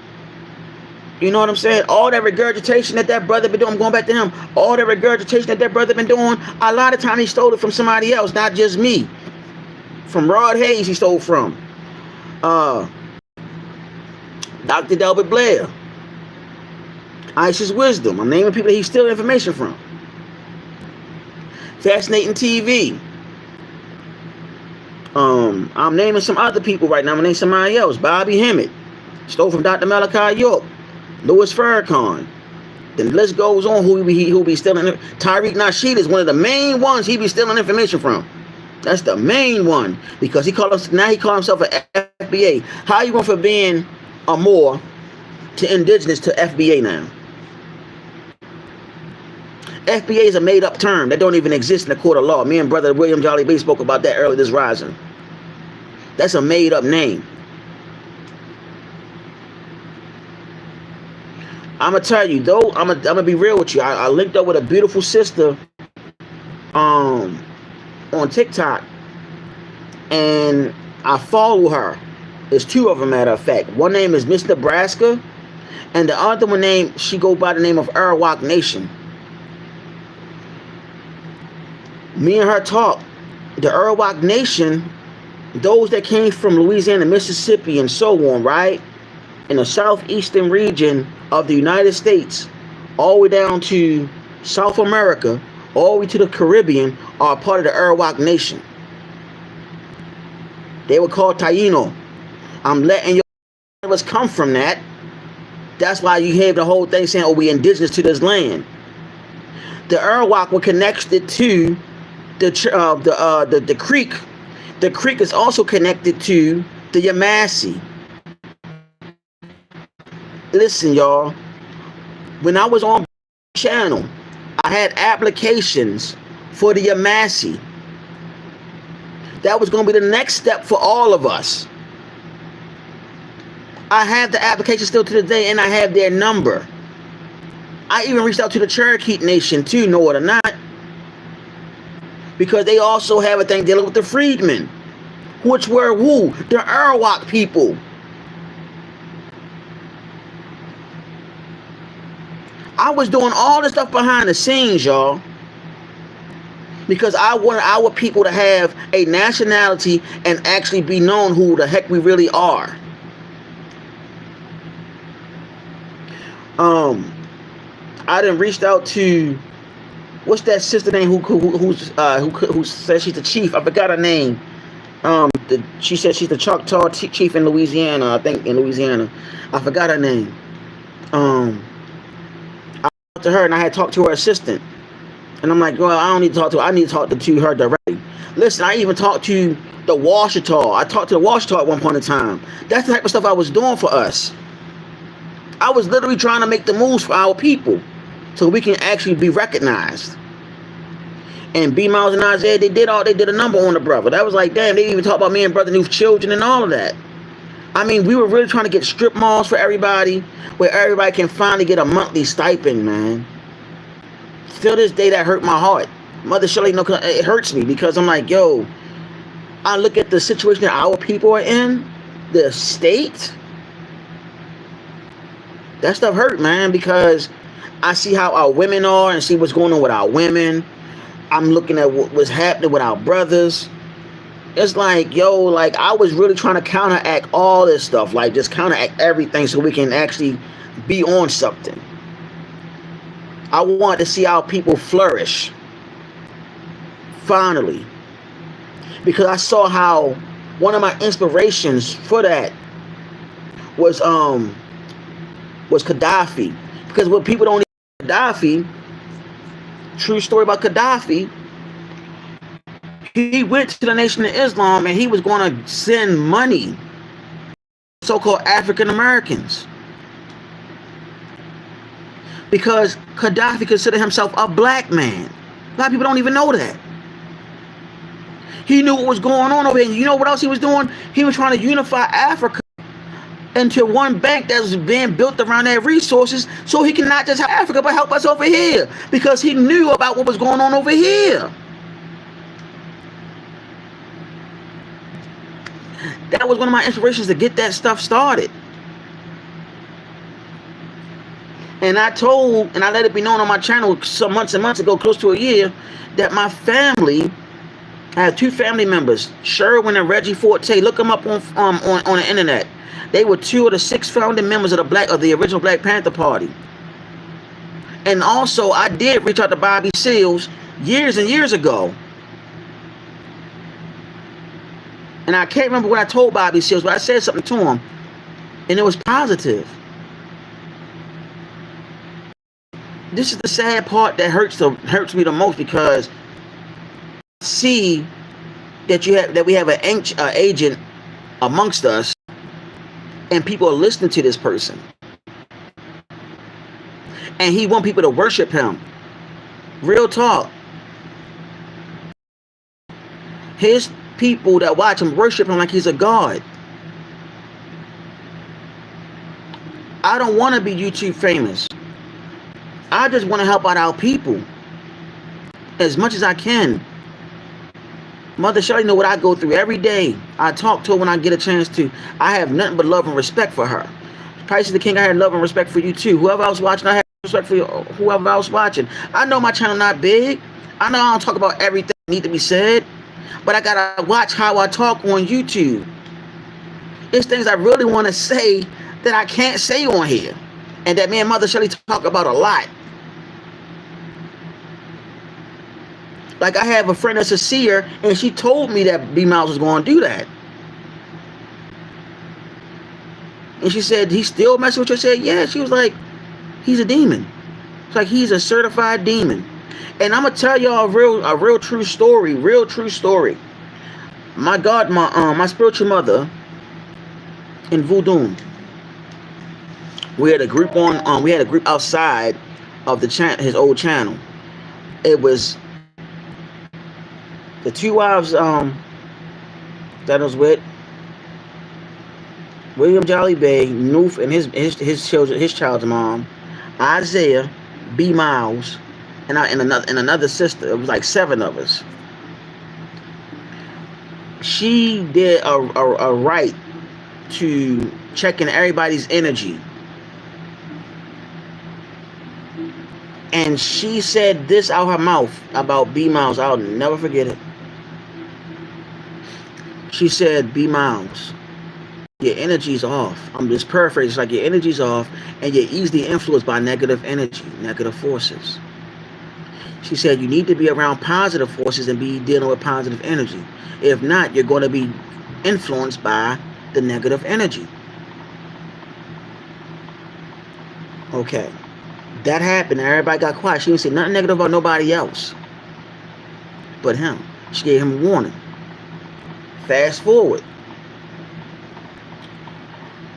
You know what I'm saying? All that regurgitation that brother been doing, I'm going back to him. All that regurgitation that brother been doing, a lot of time he stole it from somebody else, not just me. From Rod Hayes he stole from. Dr. Delbert Blair. Isis Wisdom. I'm naming people that he steals information from. Fascinating TV. I'm naming some other people right now. I'm going to name somebody else. Bobby Hemmett. Stole from Dr. Malachi York. Louis Farrakhan. The list goes on who be stealing. Tariq Nasheed is one of the main ones he be stealing information from. That's the main one. Because he called himself an FBA. How you going for being a Moor to indigenous to FBA now? FBA is a made-up term that don't even exist in the court of law. Me and Brother William Jolly B spoke about that earlier this rising. That's a made-up name. I'm going to tell you, though, I'm gonna be real with you. I linked up with a beautiful sister on TikTok. and I follow her. There's two of them, matter of fact. One name is Miss Nebraska, and the other one name, she go by the name of Arawak Nation. Me and her talk. The Arawak Nation, those that came from Louisiana, Mississippi, and so on, right? In the southeastern region of the United States, all the way down to South America, all the way to the Caribbean, are part of the Arawak Nation. They were called Taino. I'm letting you us come from that. That's why you have the whole thing saying, oh, we indigenous to this land. The Arawak were connected to the Creek. The Creek is also connected to the Yamasee. Listen, y'all. When I was on channel, I had applications for the Yamasee. That was going to be the next step for all of us. I have the application still to this day, and I have their number. I even reached out to the Cherokee Nation too, know it or not, because they also have a thing dealing with the freedmen, which were who? The Arawak people. I was doing all this stuff behind the scenes, y'all, because I wanted our people to have a nationality and actually be known who the heck we really are. I done reached out to, what's that sister name who says she's the chief? I forgot her name. She said she's the Choctaw chief in Louisiana. I think in Louisiana. I forgot her name. I talked to her and I had talked to her assistant, and I'm like, well, I don't need to talk to her. I need to talk to her directly. Listen, I even talked to the Washita. I talked to the Washita at one point in time. That's the type of stuff I was doing for us. I was literally trying to make the moves for our people so we can actually be recognized. And B Miles and Isaiah, they did a number on the brother. That was like, damn, they even talked about me and Brother New's children and all of that. I mean, we were really trying to get strip malls for everybody, where everybody can finally get a monthly stipend, man. Still this day, that hurt my heart. Mother Shirley, no, it hurts me, because I'm like, yo, I look at the situation that our people are in, the state. That stuff hurt, man, because I see how our women are and see what's going on with our women. I'm looking at what's happening with our brothers. It's like, yo, like, I was really trying to counteract all this stuff, like just counteract everything so we can actually be on something. I want to see our people flourish, finally, because I saw how one of my inspirations for that was Gaddafi. Because what people don't know, Gaddafi, true story about Gaddafi, he went to the Nation of Islam and he was going to send money to so-called African Americans, because Gaddafi considered himself a black man. A lot of people don't even know that. He knew what was going on over here. And you know what else he was doing? He was trying to unify Africa into one bank that was being built around their resources, so he can not just help Africa but help us over here, because he knew about what was going on over here. That was one of my inspirations to get that stuff started. And I told, and I let it be known on my channel some months and months ago, close to a year, that my family, I have two family members, Sherwin and Reggie Forte. Look them up on the internet. They were two of the 6 founding members of the original Black Panther Party. And also, I did reach out to Bobby Seals years and years ago. And I can't remember what I told Bobby Seals, but I said something to him, and it was positive. This is the sad part that hurts me the most, because I see that we have an agent amongst us, and people are listening to this person, and he wants people to worship him. Real talk. His people that watch him worship him like he's a god. I don't want to be YouTube famous. I just want to help out our people as much as I can. Mother Shelley know what I go through every day. I talk to her when I get a chance to. I have nothing but love and respect for her. Price of the King, I had love and respect for you too. Whoever else watching, I have respect for you. Whoever else watching. I know my channel not big. I know I don't talk about everything that need to be said. But I gotta watch how I talk on YouTube. There's things I really want to say that I can't say on here. And that me and Mother Shelley talk about a lot. Like I have a friend that's a seer, and she told me that B Miles was going to do that. And she said, he still messing with you? I said, yeah. She was like, he's a demon. It's like he's a certified demon. And I'm gonna tell y'all a real true story. Real true story. My God, my spiritual mother in Voodoo. We had a group we had a group outside of the his old channel. It was the two wives that I was with, William Jolly Bay, Noof, and his child's mom, Isaiah, B Miles, and another sister. It was like 7 of us. She did a right to checking everybody's energy. And she said this out her mouth about B Miles. I'll never forget it. She said, B Miles, your energy's off. I'm just paraphrasing. It's like your energy's off and you're easily influenced by negative energy, negative forces. She said you need to be around positive forces and be dealing with positive energy. If not, you're going to be influenced by the negative energy. Okay. That happened and everybody got quiet. She didn't say nothing negative about nobody else but him. She gave him a warning. Fast forward.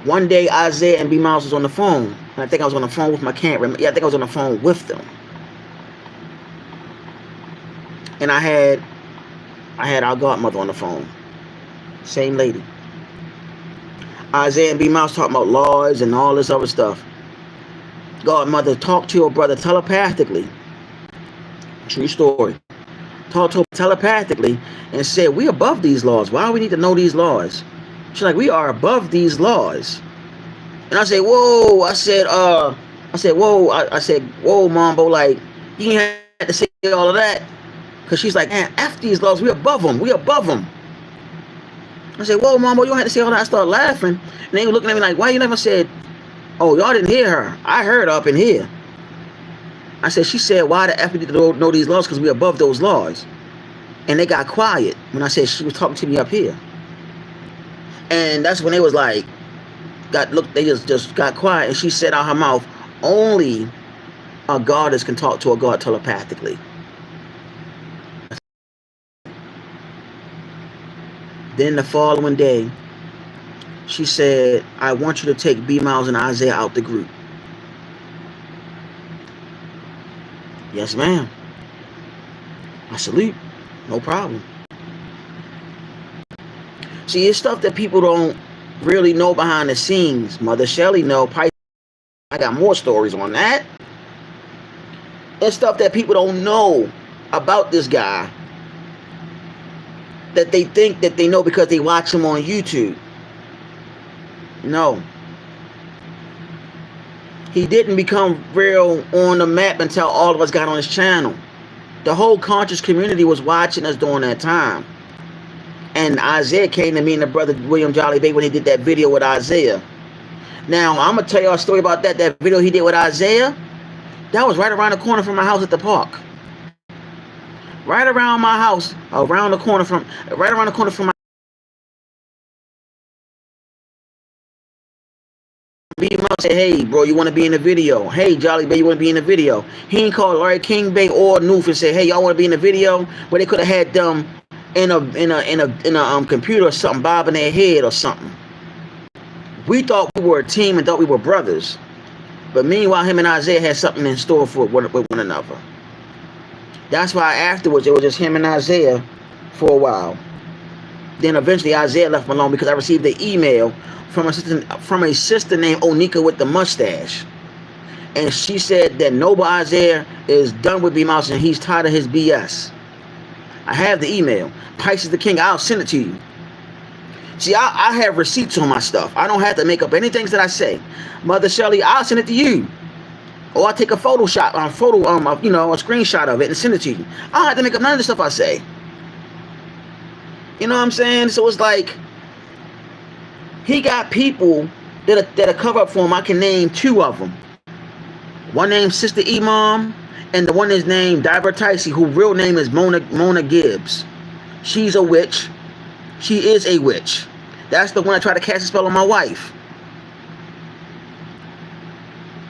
One day Isaiah and B Miles was on the phone. And I think I was on the phone with my camera. Yeah, I think I was on the phone with them. And I had our godmother on the phone. Same lady. Isaiah and B Miles talking about laws and all this other stuff. Godmother talked to her brother telepathically. True story. Talked to him telepathically and said, we above these laws. Why do we need to know these laws? She's like, we are above these laws. And I said, whoa. I said, whoa. I said, whoa, Mambo. Like, you ain't had to say all of that. Because she's like, man, F these laws. We above them. We above them. I said, whoa, Mambo, you don't have to say all that. I started laughing. And they were looking at me like, why you never said, oh, y'all didn't hear her. I heard up in here. I said, she said, why the F we need to know these laws? Because we're above those laws. And they got quiet when I said she was talking to me up here. And that's when they was like, they just got quiet. And she said out her mouth, only a goddess can talk to a god telepathically. Then the following day, she said, I want you to take B Miles and Isaiah out the group. Yes, ma'am. I salute. No problem. See, it's stuff that people don't really know behind the scenes. Mother Shelley know. I got more stories on that. It's stuff that people don't know about this guy that they think that they know because they watch him on YouTube. No. He didn't become real on the map until all of us got on his channel. The whole conscious community was watching us during that time. And Isaiah came to me and the brother William Jolly Bay when he did that video with Isaiah. Now, I'm going to tell you a story about that video he did with Isaiah. That was right around the corner from my house at the park. Right around my house, right around the corner from my B Miles said, hey, bro, you want to be in the video? Hey, Jolly Bay, you want to be in the video? He ain't called Larry King Bay or Noof and said, hey, y'all want to be in the video? Where they could have had them in a computer or something, bobbing their head or something. We thought we were a team and thought we were brothers. But meanwhile, him and Isaiah had something in store for with one another. That's why afterwards, it was just him and Isaiah for a while. Then eventually, Isaiah left him alone because I received an email from a sister named Onika with the mustache. And she said that Noble Isaiah is done with B Mouse and he's tired of his BS. I have the email. Pisces the King, I'll send it to you. See, I have receipts on my stuff. I don't have to make up anything that I say. Mother Shelley, I'll send it to you. Or I'll take a Photoshop, a screenshot of it and send it to you. I don't have to make up none of the stuff I say. You know what I'm saying? So it's like, he got people that'll cover up for him. I can name 2 of them. One named Sister Imam, and the one is named Divertisi, whose real name is Mona Gibbs. She's a witch. She is a witch. That's the one that tried to cast a spell on my wife.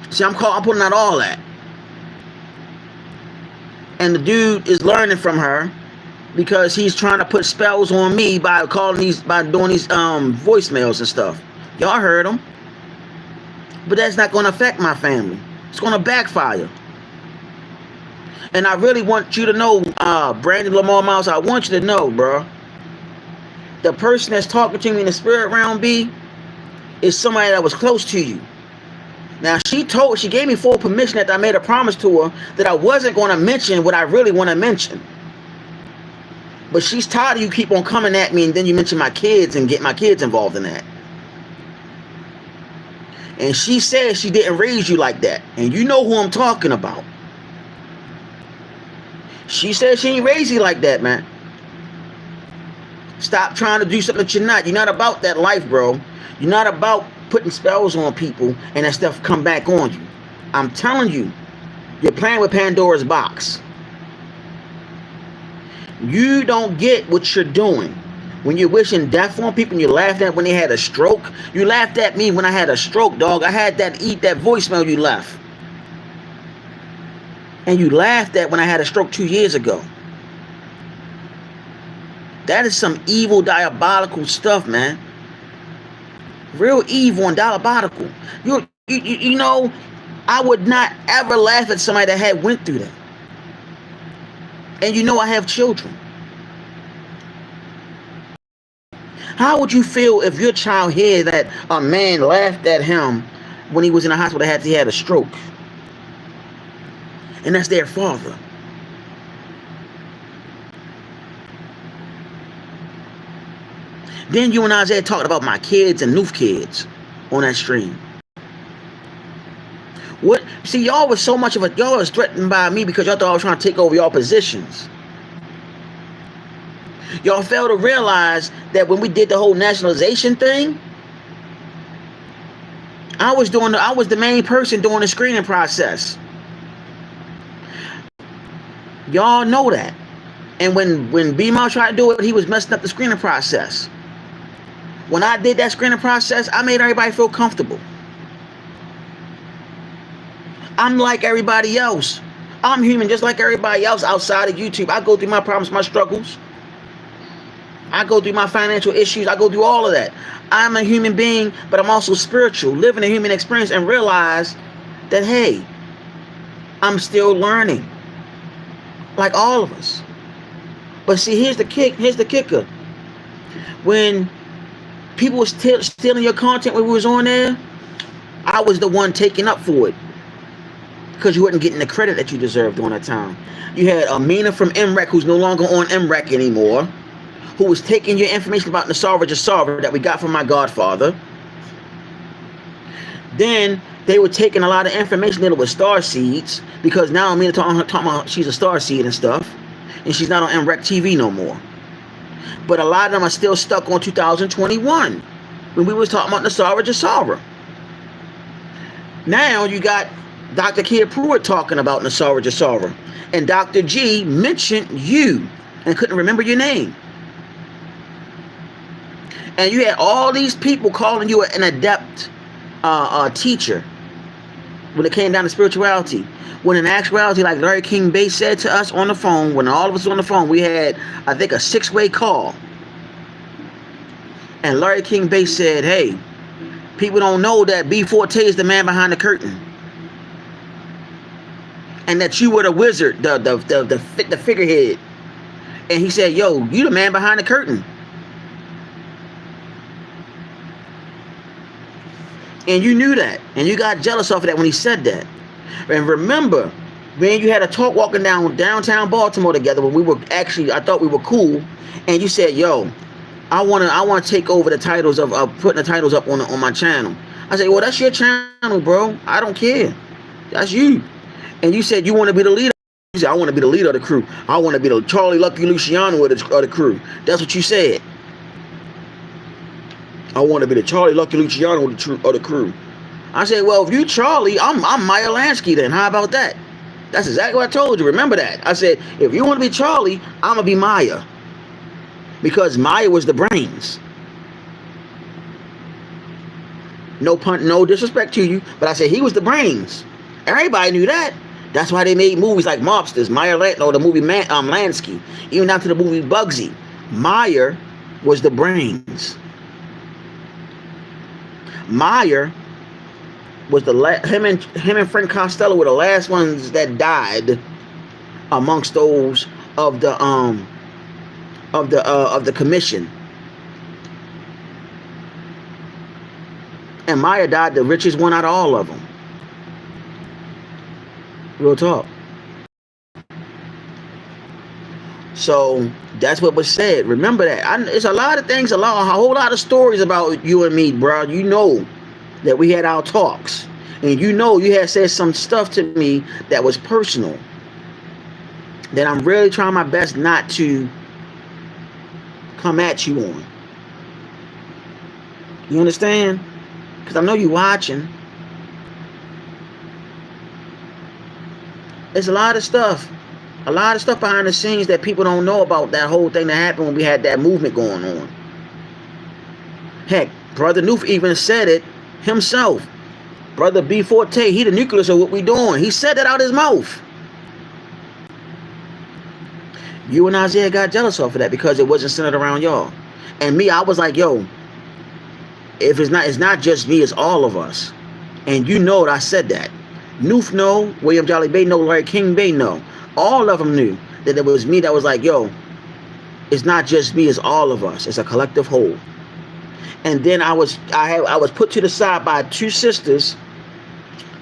See, I'm putting out all that. And the dude is learning from her because he's trying to put spells on me by doing these voicemails and stuff. Y'all heard him. But that's not going to affect my family. It's going to backfire. And I really want you to know, Brandon Lamar Miles, I want you to know, bro. The person that's talking to me in the spirit realm, B, is somebody that was close to you. Now, she gave me full permission that I made a promise to her that I wasn't going to mention what I really want to mention. But she's tired of you keep on coming at me and then you mention my kids and get my kids involved in that. And she says she didn't raise you like that. And you know who I'm talking about. She says she ain't raised you like that, man. Stop trying to do something that you're not. You're not about that life, bro. You're not about putting spells on people and that stuff come back on you. I'm telling you, you're playing with Pandora's box. You don't get what you're doing. When you're wishing death on people and you laughed at when they had a stroke. You laughed at me when I had a stroke, dog. I had that voicemail you left. And you laughed at when I had a stroke 2 years ago. That is some evil, diabolical stuff, man. Real evil and diabolical. You know, I would not ever laugh at somebody that had went through that. And you know I have children. How would you feel if your child heard that a man laughed at him when he was in the hospital that he had a stroke? And that's their father. Then you and Isaiah talked about my kids and Noof kids on that stream. What? See, y'all was so much of a... Y'all was threatened by me because y'all thought I was trying to take over y'all positions. Y'all failed to realize that when we did the whole nationalization thing, I was the main person doing the screening process. Y'all know that. And when B-Mal tried to do it, he was messing up the screening process. When I did that screening process, I made everybody feel comfortable. I'm like everybody else. I'm human just like everybody else outside of YouTube. I go through my problems, my struggles. I go through my financial issues. I go through all of that. I'm a human being, but I'm also spiritual, living a human experience and realize that, hey, I'm still learning. Like all of us. But see, here's the kicker. When people were stealing your content when we was on there, I was the one taking up for it. Because you wasn't getting the credit that you deserved during that time. You had Amina from MREC, who's no longer on MREC anymore, who was taking your information about Nasara that we got from my godfather. Then they were taking a lot of information that was star seeds, because now Amina talking about she's a star seed and stuff, and she's not on MREC TV no more. But a lot of them are still stuck on 2021 when we was talking about Nasara. Now you got Dr. Kid Pruitt talking about Nasara, and Dr. G mentioned you and couldn't remember your name. And you had all these people calling you an adept teacher when it came down to spirituality. When in actuality, like Larry King Bay said to us on the phone, when all of us on the phone, we had, I think, a 6-way call. And Larry King Bay said, hey, people don't know that B Forte is the man behind the curtain. And that you were the wizard, the figurehead. And he said, yo, you the man behind the curtain. And you knew that. And you got jealous off of that when he said that. And remember, When you had a talk walking down downtown Baltimore together, when we were actually, I thought we were cool, and you said, "Yo, I wanna take over the titles of putting the titles up on my channel." I said, "Well, that's your channel, bro. I don't care. That's you." And you said you want to be the leader. You said, "I want to be the leader of the crew. I want to be the Charlie Lucky Luciano of the crew." That's what you said. "I want to be the Charlie Lucky Luciano of the crew." I said, "Well, if you Charlie, I'm Maya Lansky then. How about that?" That's exactly what I told you. Remember that. I said, if you want to be Charlie, I'm going to be Maya. Because Maya was the brains. No pun, no disrespect to you, but I said he was the brains. Everybody knew that. That's why they made movies like Mobsters, the movie Lansky, even down to the movie Bugsy. Meyer was the brains. Meyer was him and Frank Costello were the last ones that died amongst those of the commission. And Meyer died the richest one out of all of them. Real talk. So that's what was said. Remember that. It's a lot of things, a whole lot of stories about you and me, bro. You know that we had our talks, and you know you had said some stuff to me that was personal, that I'm really trying my best not to come at you on. You understand? Because I know you watching. There's a lot of stuff behind the scenes that people don't know about that whole thing that happened when we had that movement going on. Heck, Brother Noof even said it himself. Brother B Forte, he the nucleus of what we doing. He said that out his mouth. You and Isaiah got jealous off of that because it wasn't centered around y'all. And me, I was like, yo, if it's not just me, it's all of us. And you know that I said that. Noof know, William Jolly Bay know, Larry King Bay know. All of them knew that it was me that was like, yo, it's not just me, it's all of us. It's a collective whole. And then I was put to the side by two sisters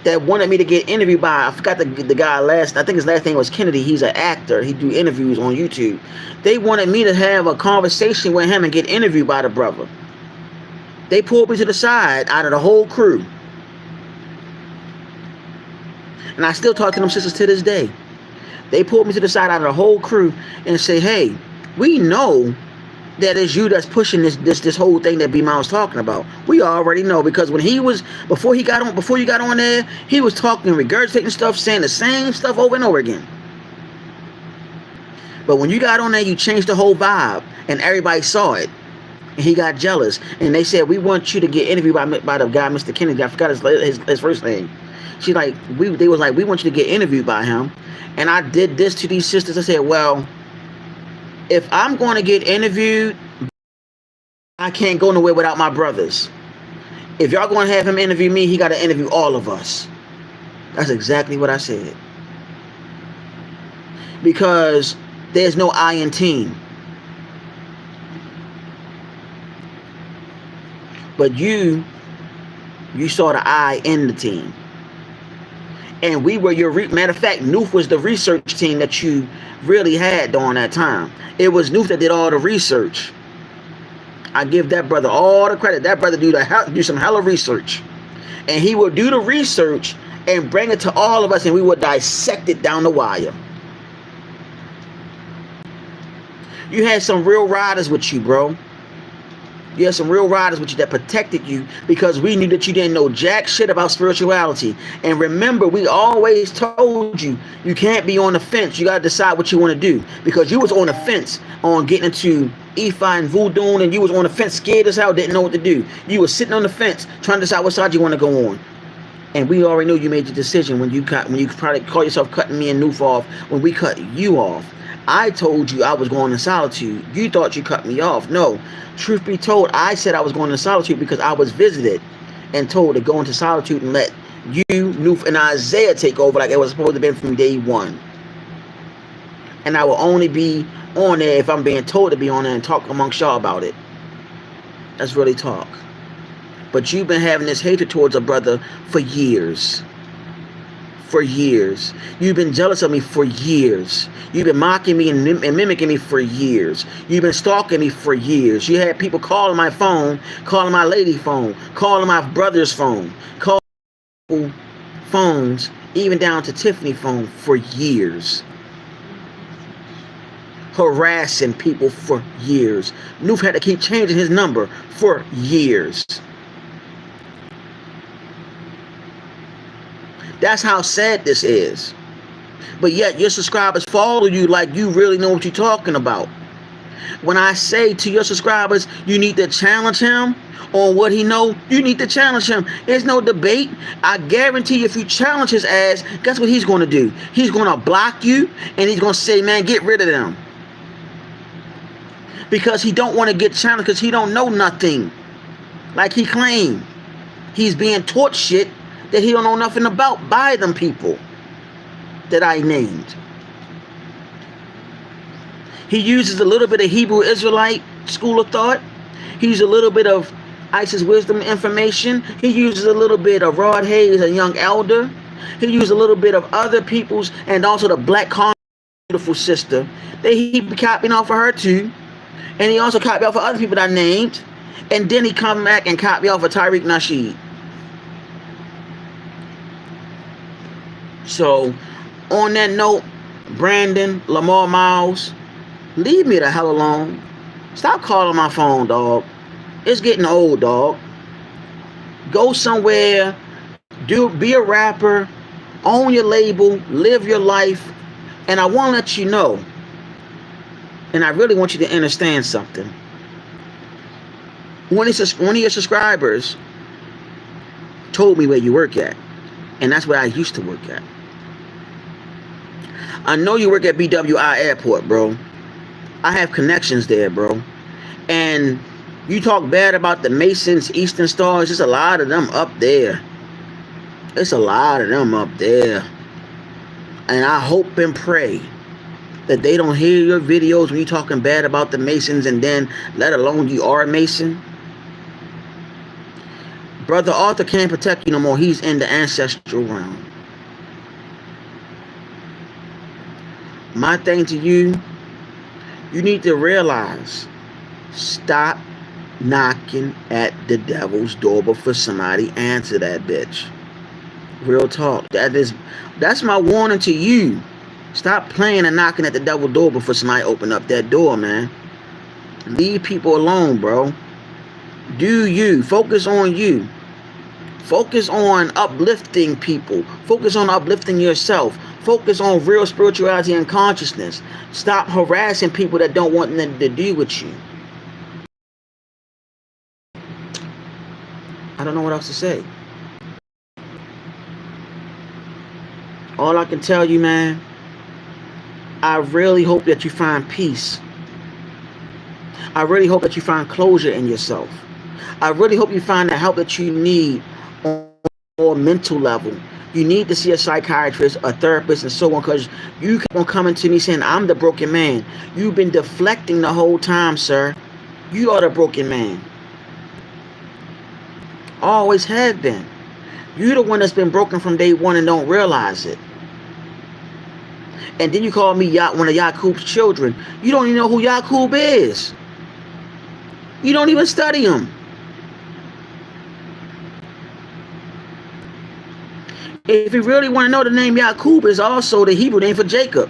that wanted me to get interviewed by, I forgot the guy I think his last name was Kennedy. He's an actor. He do interviews on YouTube. They wanted me to have a conversation with him and get interviewed by the brother. They pulled me to the side out of the whole crew. And I still talk to them sisters to this day. They pulled me to the side out of the whole crew and say, hey, we know that it's you that's pushing this whole thing that B-Man was talking about. We already know, because when before you got on there, he was talking, regurgitating stuff, saying the same stuff over and over again. But when you got on there, you changed the whole vibe, and everybody saw it. And he got jealous, and they said, we want you to get interviewed by the guy, Mr. Kennedy. I forgot his first name. They was like, we want you to get interviewed by him. And I did this to these sisters. I said, well, if I'm going to get interviewed, I can't go nowhere without my brothers. If y'all going to have him interview me, he got to interview all of us. That's exactly what I said. Because there's no I in team. But you saw the I in the team. And we were matter of fact, Noof was the research team that you really had during that time. It was Noof that did all the research. I give that brother all the credit. That brother do some hella research. And he would do the research and bring it to all of us, and we would dissect it down the wire. You had some real riders with you, bro. You had some real riders with you that protected you, because we knew that you didn't know jack shit about spirituality. And remember, we always told you, you can't be on the fence. You got to decide what you want to do, because you was on the fence on getting into Ifa and voodoo, and you was on the fence scared as hell, didn't know what to do. You was sitting on the fence trying to decide what side you want to go on. And we already knew you made your decision when you probably call yourself cutting me and Noof off, when we cut you off. I told you I was going to solitude. You thought you cut me off. No. Truth be told, I said I was going to solitude because I was visited and told to go into solitude and let you, Noof, and Isaiah take over like it was supposed to have been from day one. And I will only be on there if I'm being told to be on there and talk amongst y'all about it. That's really talk. But you've been having this hatred towards a brother for years. for years. You've been jealous of me for years. You've been mocking me and mimicking me for years. You've been stalking me for years. You had people calling my phone, calling my lady phone, calling my brother's phone, calling phones, even down to Tiffany phone for years. Harassing people for years. Noof had to keep changing his number for years. That's how sad this is. But yet your subscribers follow you like you really know what you're talking about. When I say to your subscribers, you need to challenge him on what he know, you need to challenge him. There's no debate. I guarantee if you challenge his ass, guess what he's going to do? He's going to block you and he's going to say, man, get rid of them. Because he don't want to get challenged because he don't know nothing. Like he claimed. He's being taught shit that he don't know nothing about by them people that I named. He uses a little bit of Hebrew Israelite school of thought. He uses a little bit of Isis wisdom information. He uses a little bit of Rod Hayes, a young elder. He uses a little bit of other people's, and also the black beautiful sister. He be copying off of her too. And he also copied off of other people that I named. And then he come back and copy off of Tariq Nasheed. So, on that note, Brandon, Lamar Miles, leave me the hell alone. Stop calling my phone, dog. It's getting old, dog. Go somewhere, be a rapper, own your label, live your life. And I want to let you know, and I really want you to understand something. One of your subscribers told me where you work at. And that's where I used to work at. I know you work at BWI Airport, bro. I have connections there, bro. And you talk bad about the Masons, Eastern Stars. There's a lot of them up there. There's a lot of them up there. And I hope and pray that they don't hear your videos when you're talking bad about the Masons, and then let alone you are a Mason. Brother Arthur can't protect you no more. He's in the ancestral realm. My thing to you, you need to realize, stop knocking at the devil's door before somebody answer that bitch. Real talk. That's my warning to you. Stop playing and knocking at the devil's door before somebody open up that door, man. Leave people alone, bro. Do you. Focus on you. Focus on uplifting people. Focus on uplifting yourself. Focus on real spirituality and consciousness. Stop harassing people that don't want nothing to do with you. I don't know what else to say. All I can tell you, man, I really hope that you find peace. I really hope that you find closure in yourself. I really hope you find the help that you need on a mental level. You need to see a psychiatrist, a therapist, and so on, because you keep on coming to me saying, I'm the broken man. You've been deflecting the whole time, sir. You are the broken man. Always have been. You're the one that's been broken from day one and don't realize it. And then you call me one of Yaqub's children. You don't even know who Yaqub is. You don't even study him. If you really want to know, the name Yaqub is also the Hebrew name for Jacob.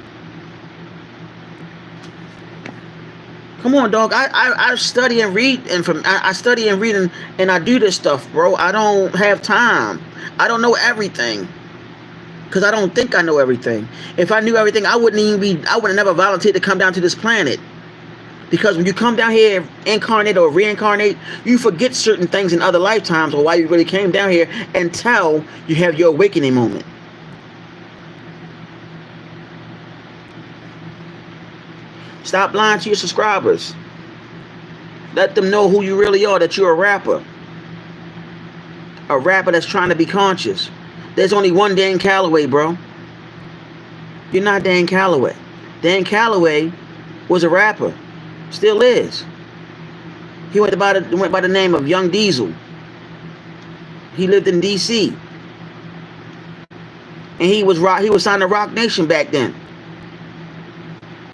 Come on, dog. I study and read, and I study and read, and I do this stuff, bro. I don't have time. I don't know everything, because I don't think I know everything. If I knew everything, I would have never volunteered to come down to this planet. Because when you come down here, incarnate or reincarnate, you forget certain things in other lifetimes or why you really came down here until you have your awakening moment. Stop lying to your subscribers. Let them know who you really are, that you're a rapper. A rapper that's trying to be conscious. There's only one Dan Calloway, bro. You're not Dan Calloway. Dan Calloway was a rapper. Still is. He went by the name of Young Diesel. He lived in D.C. And he was signed to Rock Nation back then.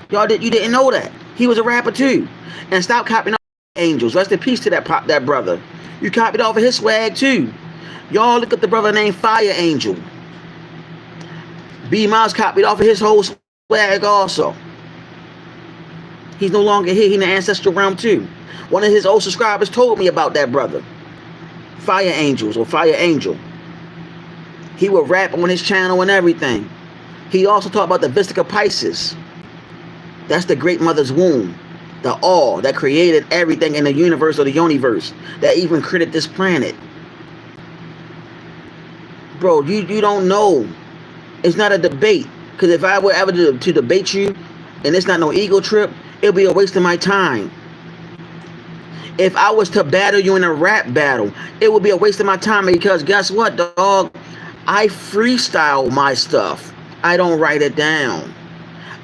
You didn't know that. He was a rapper too. And stop copying off Angels. Rest in peace to that brother. You copied off of his swag too. Y'all look up the brother named Fire Angel. B Miles copied off of his whole swag also. He's no longer here. He's in the ancestral realm too. One of his old subscribers told me about that brother. Fire Angels or Fire Angel. He would rap on his channel and everything. He also talked about the Vistica Pisces. That's the great mother's womb. The all that created everything in the universe or the universe. That even created this planet. Bro, you don't know. It's not a debate. Because if I were ever to debate you, and it's not no ego trip, it'll be a waste of my time. If I was to battle you in a rap battle, it would be a waste of my time, because guess what, dog? I freestyle my stuff. I don't write it down.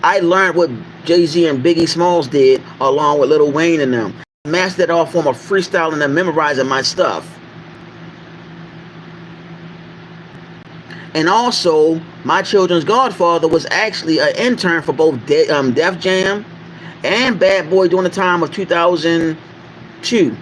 I learned what Jay-Z and Biggie Smalls did along with Lil Wayne and them. I mastered that all form of freestyling and memorizing my stuff. And also, my children's godfather was actually an intern for both Def Jam and Bad Boy during the time of 2002.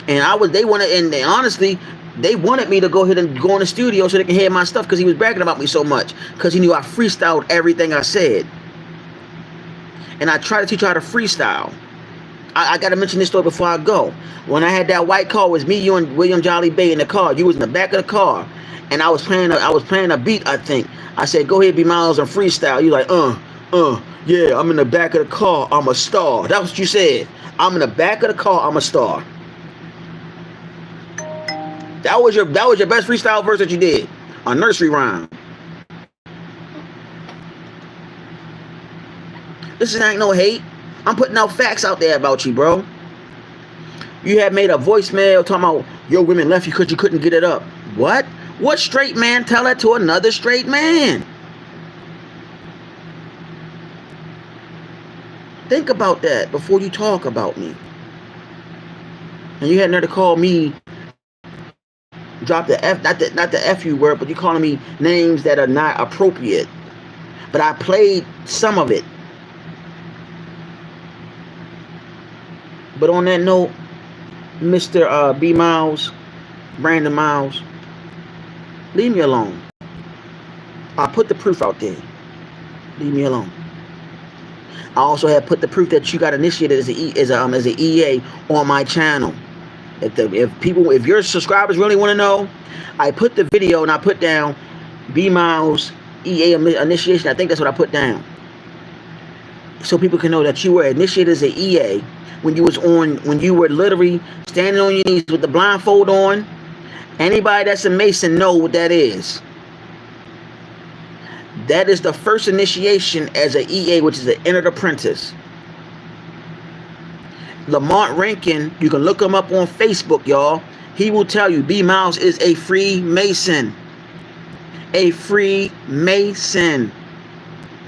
And honestly, they wanted me to go ahead and go in the studio so they can hear my stuff, because he was bragging about me so much, because he knew I freestyled everything I said. And I try to teach you how to freestyle. I got to mention this story before I go. When I had that white car, it was me, you, and William Jolly Bay in the car. You was in the back of the car, and I was playing a beat, I think. I said, go ahead, B Miles, and freestyle. You like, yeah, I'm in the back of the car, I'm a star. That's what you said. I'm in the back of the car, I'm a star. That was your best freestyle verse that you did. A nursery rhyme. This ain't no hate. I'm putting out facts out there about you, bro. You had made a voicemail talking about your women left you because you couldn't get it up. What? What straight man tell that to another straight man? Think about that before you talk about me. And you had nerve to call me, drop the F, not the F-U word, but you calling me names that are not appropriate. But I played some of it. But on that note, Mr. B Miles, Brandon Miles, leave me alone. I put the proof out there. Leave me alone. I also have put the proof that you got initiated as an EA on my channel. If your subscribers really want to know, I put the video and I put down B Miles EA initiation. I think that's what I put down, so people can know that you were initiated as an EA when you were literally standing on your knees with the blindfold on. Anybody that's a Mason know what that is. That is the first initiation as an EA, which is an entered apprentice. Lamont Rankin, you can look him up on Facebook, y'all. He will tell you B Miles is a Freemason. A Freemason.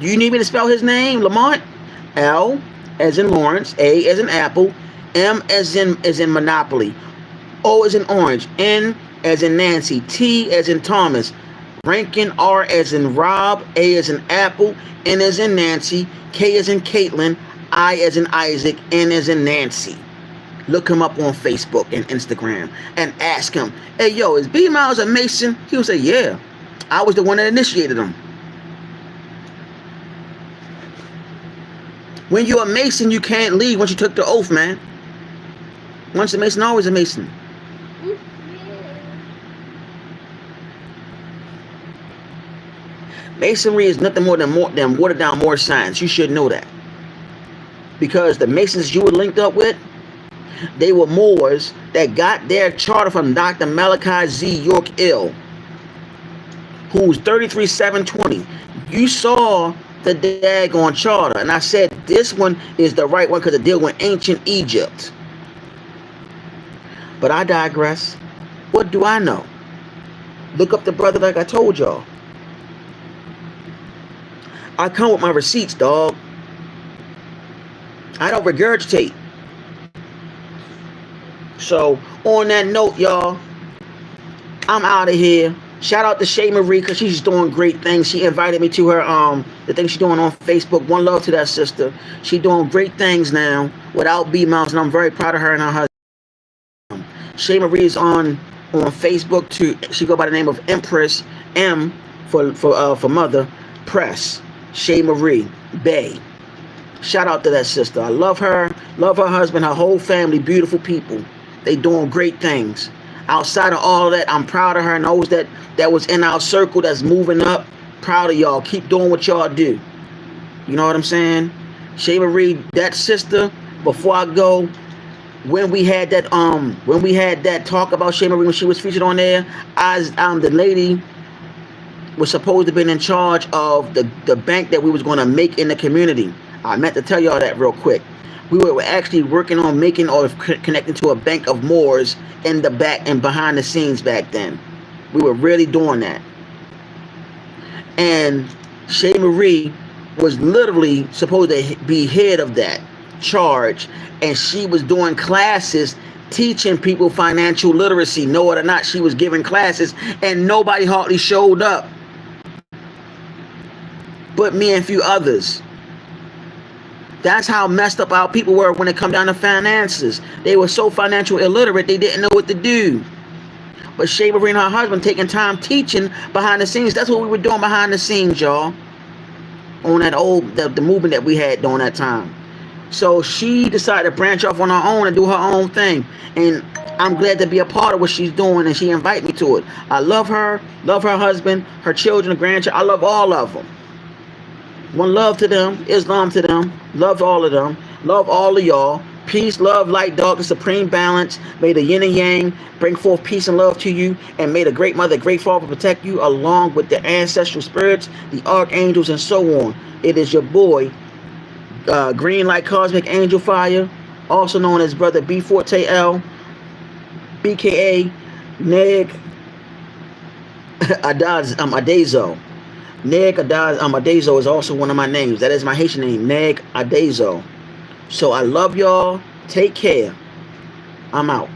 Do you need me to spell his name, Lamont? L as in Lawrence, A as in Apple, M as in Monopoly, O as in Orange, N as in Nancy, T as in Thomas, Rankin, R as in Rob, A as in Apple, N as in Nancy, K as in Caitlin, I as in Isaac, N as in Nancy. Look him up on Facebook and Instagram and ask him, hey, yo, is B Miles a Mason? He'll say, yeah, I was the one that initiated him. When you're a Mason, you can't leave once you took the oath, man. Once a Mason, always a Mason. Masonry is nothing more than watered down more science. You should know that. Because the Masons you were linked up with, they were Moors that got their charter from Dr. Malachi Z. York-Ill, who's 33720. You saw the daggone charter, and I said this one is the right one because it deals with ancient Egypt. But I digress. What do I know? Look up the brother like I told y'all. I come with my receipts, dog. I don't regurgitate. So, on that note, y'all, I'm out of here. Shout out to Shay Marie because she's doing great things. She invited me to her the thing she's doing on Facebook. One love to that sister. She's doing great things now without B-Mouse, and I'm very proud of her and her husband. Shay Marie is on Facebook too. She go by the name of Empress M for mother Press. Shay Marie Bay. Shout out to that sister. I love her husband, her whole family, beautiful people. They doing great things. Outside of all of that, I'm proud of her and those that was in our circle that's moving up. Proud of y'all. Keep doing what y'all do. You know what I'm saying? Shay Marie, that sister, before I go, when we had that talk about Shay Marie when she was featured on there, the lady was supposed to be in charge of the bank that we was going to make in the community. I meant to tell y'all that real quick. We were actually working on making or connecting to a bank of Moors in the back and behind the scenes back then. We were really doing that. And Shay Marie was literally supposed to be head of that charge. And she was doing classes teaching people financial literacy. Know it or not, she was giving classes and nobody hardly showed up. But me and a few others. That's how messed up our people were when it come down to finances. They were so financial illiterate, they didn't know what to do. But Shay Marie and her husband taking time teaching behind the scenes. That's what we were doing behind the scenes, y'all. On that the movement that we had during that time. So she decided to branch off on her own and do her own thing. And I'm glad to be a part of what she's doing, and she invited me to it. I love her husband, her children, grandchildren. I love all of them. One love to them, Islam to them, love all of them, love all of y'all. Peace, love, light, darkness, supreme balance. May the yin and yang bring forth peace and love to you, and may the great mother, great father protect you along with the ancestral spirits, the archangels, and so on. It is your boy, Green Light Cosmic Angel Fire, also known as Brother B Forte L, BKA Neg Andezo. Neg Andezo is also one of my names. That is my Haitian name, Neg Andezo. So I love y'all. Take care. I'm out.